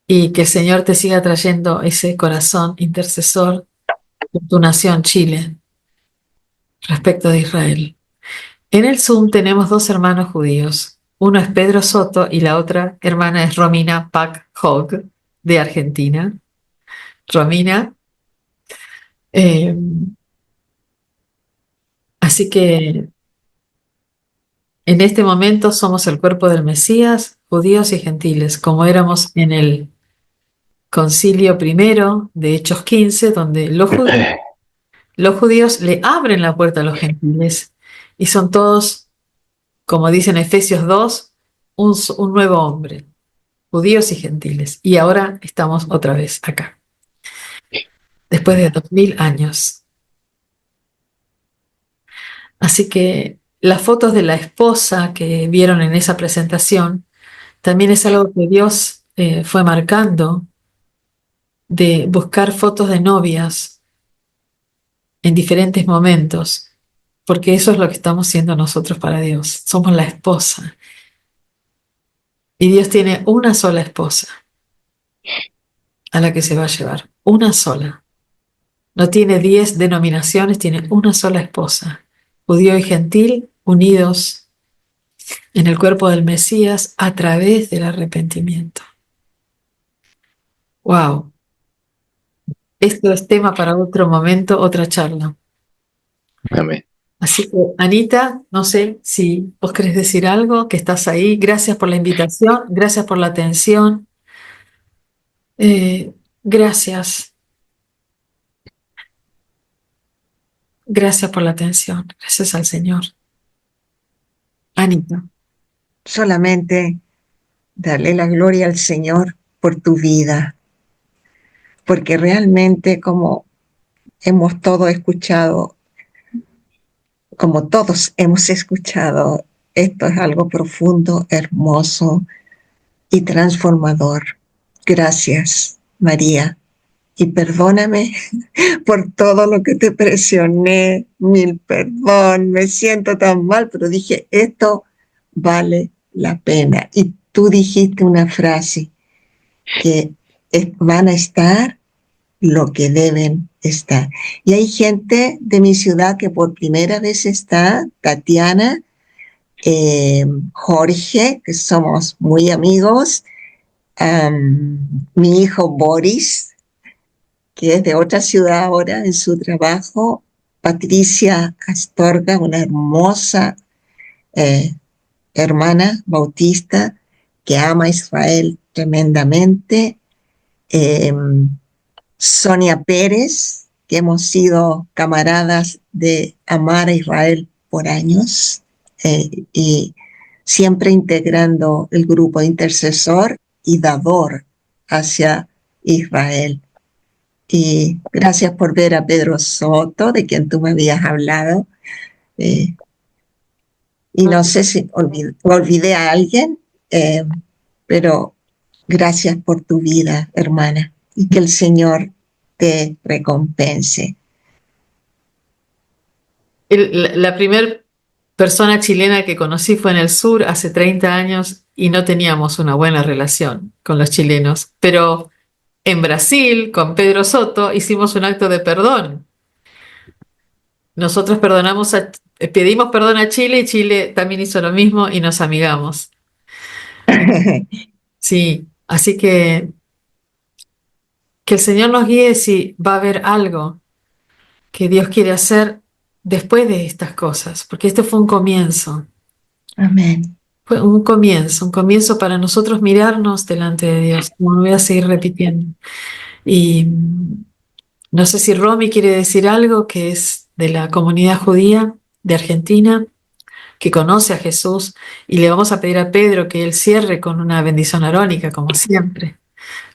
y que el Señor te siga trayendo ese corazón intercesor en tu nación, Chile, respecto de Israel. En el Zoom tenemos dos hermanos judíos. Uno es Pedro Soto y la otra hermana es Romina Pack Hogg, de Argentina. Romina, eh, así que en este momento somos el cuerpo del Mesías, judíos y gentiles, como éramos en el concilio primero de Hechos 15, donde los judíos le abren la puerta a los gentiles y son todos, como dice en Efesios 2, un nuevo hombre, judíos y gentiles. Y ahora estamos otra vez acá, después de 2000 años. Así que las fotos de la esposa que vieron en esa presentación también es algo que Dios fue marcando, de buscar fotos de novias en diferentes momentos, porque eso es lo que estamos siendo nosotros para Dios. Somos la esposa. Y Dios tiene una sola esposa a la que se va a llevar. Una sola. No tiene 10 denominaciones, tiene una sola esposa. Judío y gentil unidos en el cuerpo del Mesías a través del arrepentimiento. ¡Wow! Esto es tema para otro momento, otra charla. Amén. Así que, Anita, no sé si vos querés decir algo, que estás ahí. Gracias por la invitación, gracias por la atención. Gracias. Gracias por la atención. Gracias al Señor. Anita. Solamente darle la gloria al Señor por tu vida, porque realmente como hemos todos escuchado, como todos hemos escuchado, esto es algo profundo, hermoso y transformador. Gracias, María. Y perdóname por todo lo que te presioné, mil perdón, me siento tan mal, pero dije, esto vale la pena. Y tú dijiste una frase, que van a estar lo que deben estar. Y hay gente de mi ciudad que por primera vez está, Tatiana, Jorge, que somos muy amigos, mi hijo Boris, que es de otra ciudad ahora en su trabajo, Patricia Astorga, una hermosa hermana bautista que ama a Israel tremendamente, Sonia Pérez, que hemos sido camaradas de amar a Israel por años, y siempre integrando el grupo intercesor y dador hacia Israel. Y gracias por ver a Pedro Soto, de quien tú me habías hablado. Y no sé si olvidé a alguien, pero gracias por tu vida, hermana, y que el Señor te recompense. La primera persona chilena que conocí fue en el sur hace 30 años y no teníamos una buena relación con los chilenos, pero en Brasil, con Pedro Soto, hicimos un acto de perdón. Nosotros pedimos perdón a Chile y Chile también hizo lo mismo y nos amigamos. Sí, así que que el Señor nos guíe si va a haber algo que Dios quiere hacer después de estas cosas, porque este fue un comienzo. Amén. Fue un comienzo para nosotros mirarnos delante de Dios, como lo voy a seguir repitiendo. Y no sé si Romy quiere decir algo, que es de la comunidad judía de Argentina, que conoce a Jesús, y le vamos a pedir a Pedro que él cierre con una bendición arónica, como siempre.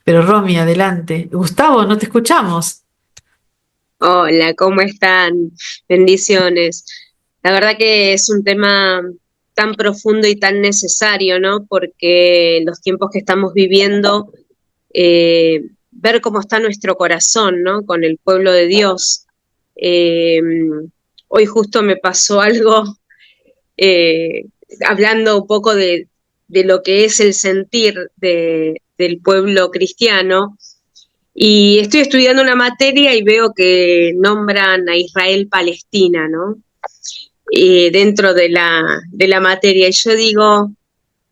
Pero Romy, adelante. Gustavo, no te escuchamos. Hola, ¿cómo están? Bendiciones. La verdad que es un tema tan profundo y tan necesario, ¿no? Porque en los tiempos que estamos viviendo, ver cómo está nuestro corazón, ¿no? Con el pueblo de Dios. Eh, Hoy justo me pasó algo, eh, hablando un poco de lo que es el sentir del pueblo cristiano. Y estoy estudiando una materia y veo que nombran a Israel-Palestina, ¿no? Dentro de la materia. Y yo digo,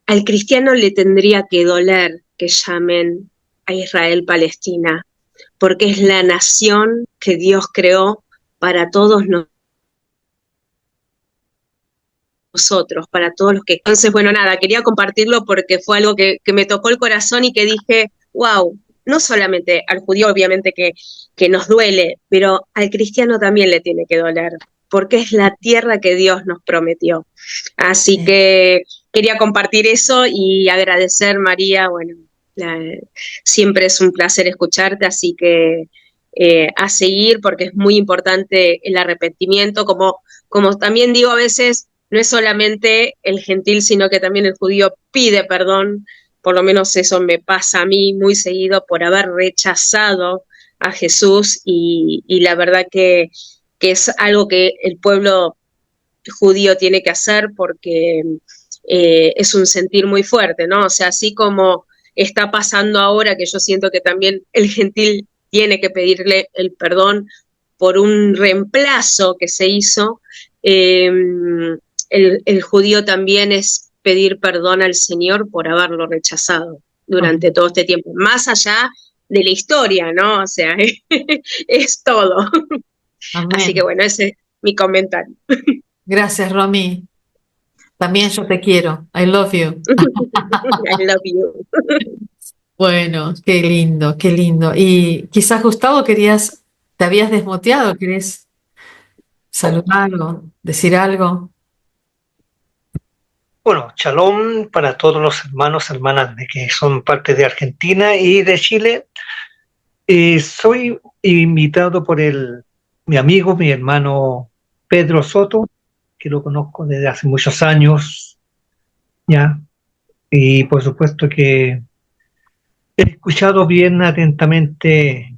al cristiano le tendría que doler que llamen a Israel-Palestina, porque es la nación que Dios creó para todos nosotros, para todos los que... Entonces, bueno, nada, quería compartirlo porque fue algo que me tocó el corazón y que dije, wow, no solamente al judío obviamente que nos duele, pero al cristiano también le tiene que doler, porque es la tierra que Dios nos prometió. Así que quería compartir eso y agradecer, María, bueno, siempre es un placer escucharte, así que a seguir, porque es muy importante el arrepentimiento, como también digo a veces, no es solamente el gentil, sino que también el judío pide perdón. Por lo menos eso me pasa a mí muy seguido por haber rechazado a Jesús y la verdad que es algo que el pueblo judío tiene que hacer porque es un sentir muy fuerte, ¿no? O sea, así como está pasando ahora, que yo siento que también el gentil tiene que pedirle el perdón por un reemplazo que se hizo, el judío también es pedir perdón al Señor por haberlo rechazado durante todo este tiempo, más allá de la historia, ¿no? O sea, es todo. Amén. Así que bueno, ese es mi comentario. Gracias, Romy. También yo te quiero. I love you. I love you. Bueno, qué lindo, qué lindo. Y quizás, Gustavo, te habías desmuteado, ¿querés saludar o decir algo? Bueno, shalom para todos los hermanos, hermanas que son parte de Argentina y de Chile. Soy invitado por mi amigo, mi hermano Pedro Soto, que lo conozco desde hace muchos años, ya. Y por supuesto que he escuchado bien atentamente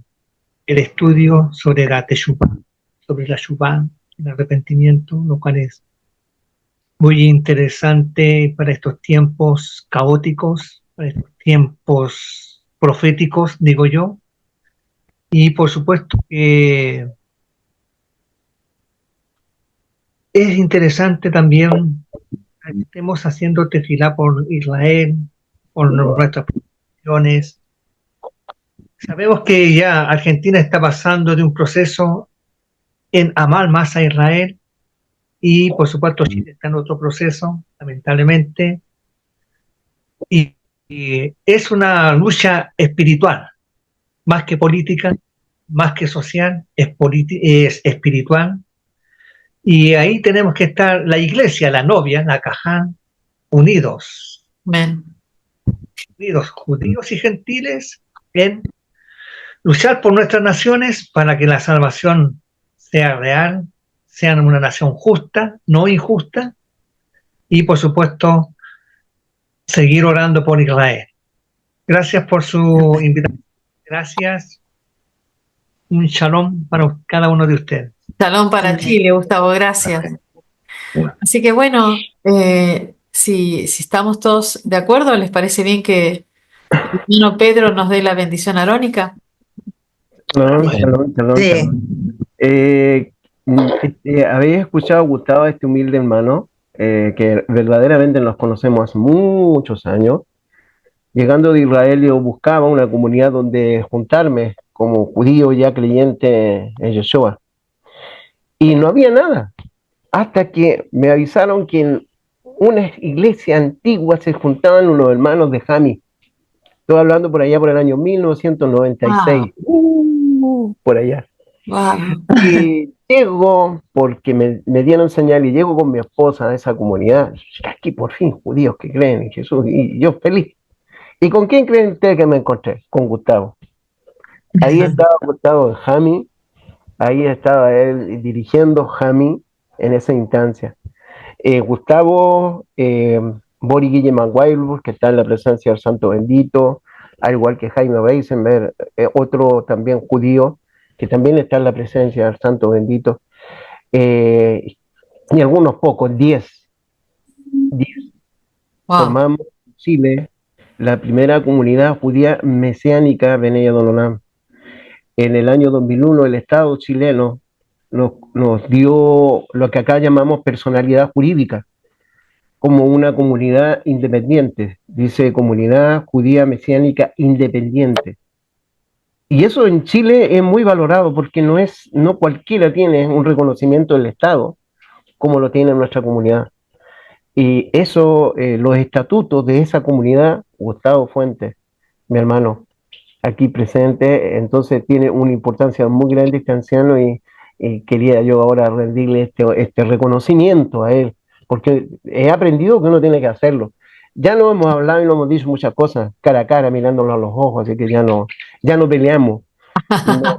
el estudio sobre la Teshuvá, sobre la Shuvá, el arrepentimiento, lo cual es muy interesante para estos tiempos caóticos, para estos tiempos proféticos, digo yo. Y por supuesto que es interesante también que estemos haciendo tefilá por Israel, por nuestras poblaciones. Sabemos que ya Argentina está pasando de un proceso en amar más a Israel y por supuesto Chile está en otro proceso, lamentablemente. Y es una lucha espiritual, más que política, más que social, es espiritual. Y ahí tenemos que estar la iglesia, la novia, la Caján, unidos. Amén. Unidos, judíos y gentiles, en luchar por nuestras naciones para que la salvación sea real, sean una nación justa, no injusta, y por supuesto seguir orando por Israel. Gracias por su invitación. Gracias. Un shalom para cada uno de ustedes. Shalom para Chile, Gustavo, gracias. Así que bueno, si estamos todos de acuerdo, ¿les parece bien que el hermano Pedro nos dé la bendición arónica? Shalom. Sí. Habéis escuchado, Gustavo, a este humilde hermano, que verdaderamente nos conocemos hace muchos años, llegando de Israel, yo buscaba una comunidad donde juntarme como judío ya creyente en Yeshua. Y no había nada, hasta que me avisaron que en una iglesia antigua se juntaban unos hermanos de Jami. Estoy hablando por allá por el año 1996, por allá. Wow. Y llego, porque me dieron señal, y llego con mi esposa a esa comunidad. Aquí por fin judíos que creen en Jesús, y yo feliz. ¿Y con quién creen ustedes que me encontré? Con Gustavo. Ahí estaba Gustavo en Jami, ahí estaba él dirigiendo Jami en esa instancia. Gustavo, Bori Guillermo Weilburg, que está en la presencia del Santo Bendito, al igual que Jaime Weisenberg, otro también judío, que también está en la presencia del Santo Bendito, y algunos pocos, 10 formamos en Chile la primera comunidad judía mesiánica Bnei Adonam. En el año 2001 el Estado chileno nos dio lo que acá llamamos personalidad jurídica, como una comunidad independiente, dice Comunidad Judía Mesiánica Independiente. Y eso en Chile es muy valorado porque no cualquiera tiene un reconocimiento del Estado como lo tiene nuestra comunidad. Y eso, los estatutos de esa comunidad, Gustavo Fuentes, mi hermano, aquí presente, entonces tiene una importancia muy grande este anciano, y quería yo ahora rendirle este reconocimiento a él, porque he aprendido que uno tiene que hacerlo. Ya no hemos hablado y no hemos dicho muchas cosas cara a cara, mirándolo a los ojos, así que ya no peleamos. No.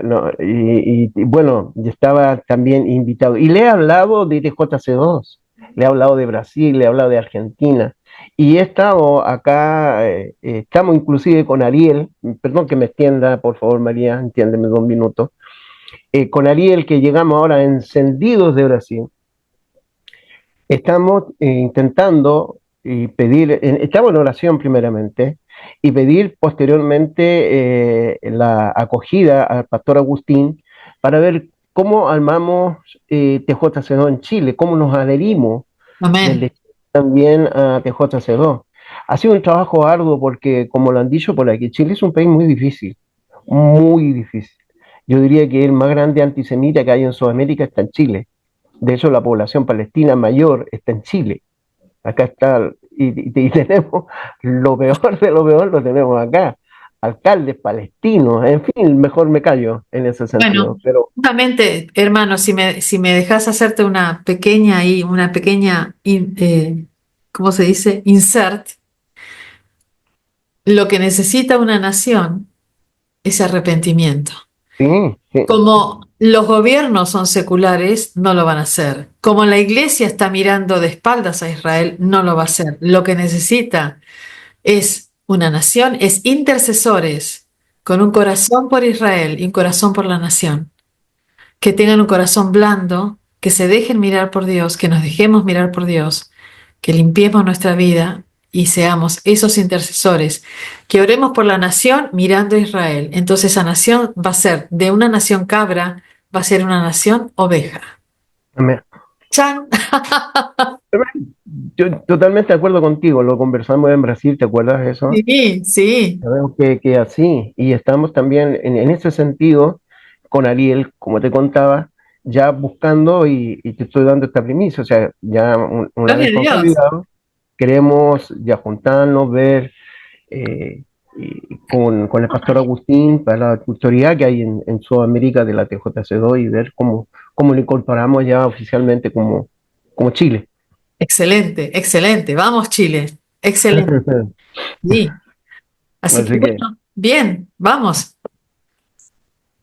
No, y bueno, yo estaba también invitado. Y le he hablado de TJC2, le he hablado de Brasil, le he hablado de Argentina. Y he estado acá, estamos inclusive con Ariel, perdón que me extienda, por favor, María, entiéndeme 2 minutos. Con Ariel, que llegamos ahora encendidos de Brasil, estamos intentando pedir, estamos en oración primeramente, y pedir posteriormente la acogida al pastor Agustín para ver cómo armamos TJC2 en Chile, cómo nos adherimos desde también a TJC2. Ha sido un trabajo arduo porque, como lo han dicho por aquí, Chile es un país muy difícil, muy difícil. Yo diría que el más grande antisemita que hay en Sudamérica está en Chile. De hecho, la población palestina mayor está en Chile. Acá está, y tenemos lo peor de lo peor, lo tenemos acá. Alcaldes palestinos, en fin, mejor me callo en ese sentido. Bueno, Pero justamente, hermano, si me dejas hacerte una pequeña, ¿cómo se dice? Insert. Lo que necesita una nación es arrepentimiento. sí, sí. Como los gobiernos son seculares, no lo van a hacer. Como la iglesia está mirando de espaldas a Israel, no lo va a hacer. Lo que necesita es una nación, es intercesores con un corazón por Israel y un corazón por la nación. Que tengan un corazón blando, que se dejen mirar por Dios, que nos dejemos mirar por Dios, que limpiemos nuestra vida y seamos esos intercesores, que oremos por la nación mirando a Israel. Entonces esa nación va a ser de una nación cabra, va a ser una nación oveja. Amén. ¡Chan! Yo totalmente de acuerdo contigo, lo conversamos en Brasil, ¿te acuerdas de eso? Sí, sí. Sabemos que así, y estamos también en ese sentido con Ariel, como te contaba, ya buscando, y te estoy dando esta primicia, o sea, ya una Gloria vez a Dios. consolidado, queremos ya juntarnos, ver con el pastor Agustín para la tutoría que hay en Sudamérica de la TJC2, y ver cómo lo incorporamos ya oficialmente como Chile. Excelente, excelente. Vamos, Chile. Excelente. Sí. Así que bueno, bien, vamos.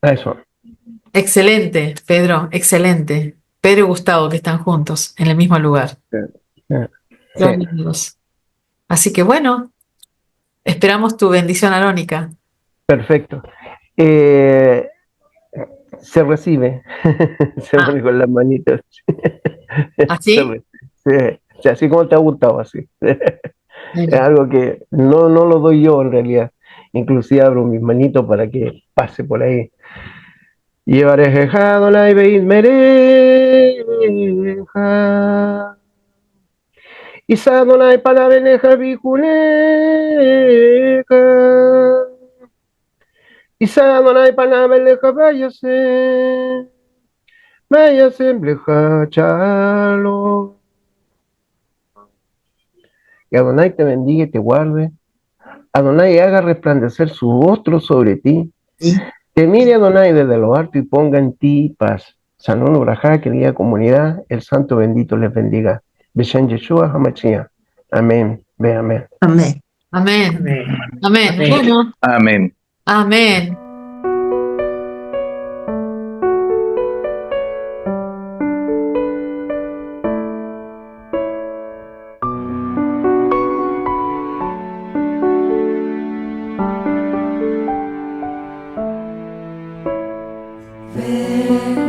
Eso. Excelente, Pedro, excelente. Pedro y Gustavo que están juntos en el mismo lugar. Gloria a Dios. Así que bueno, esperamos tu bendición arónica. Perfecto. Se recibe, se pone con las manitas. ¿Así? Sí, así como te ha gustado, así. Es algo que no lo doy yo en realidad. Inclusive abro mis manitos para que pase por ahí. Llevarejejado la mereja. Isa Adonai panaveneja vicuneca. Isa Adonai panaveleja váyase bleja chalo. Y Adonai te bendiga y te guarde. Adonai haga resplandecer su rostro sobre ti. Te mire Adonai desde lo alto y ponga en ti paz. Sanón Urajá, querida comunidad, el Santo bendito les bendiga. Beshen Yeshua HaMashiach. Amén. Ve amén. Amén. Amén. Amén. Bueno, Amén. amén. Ven.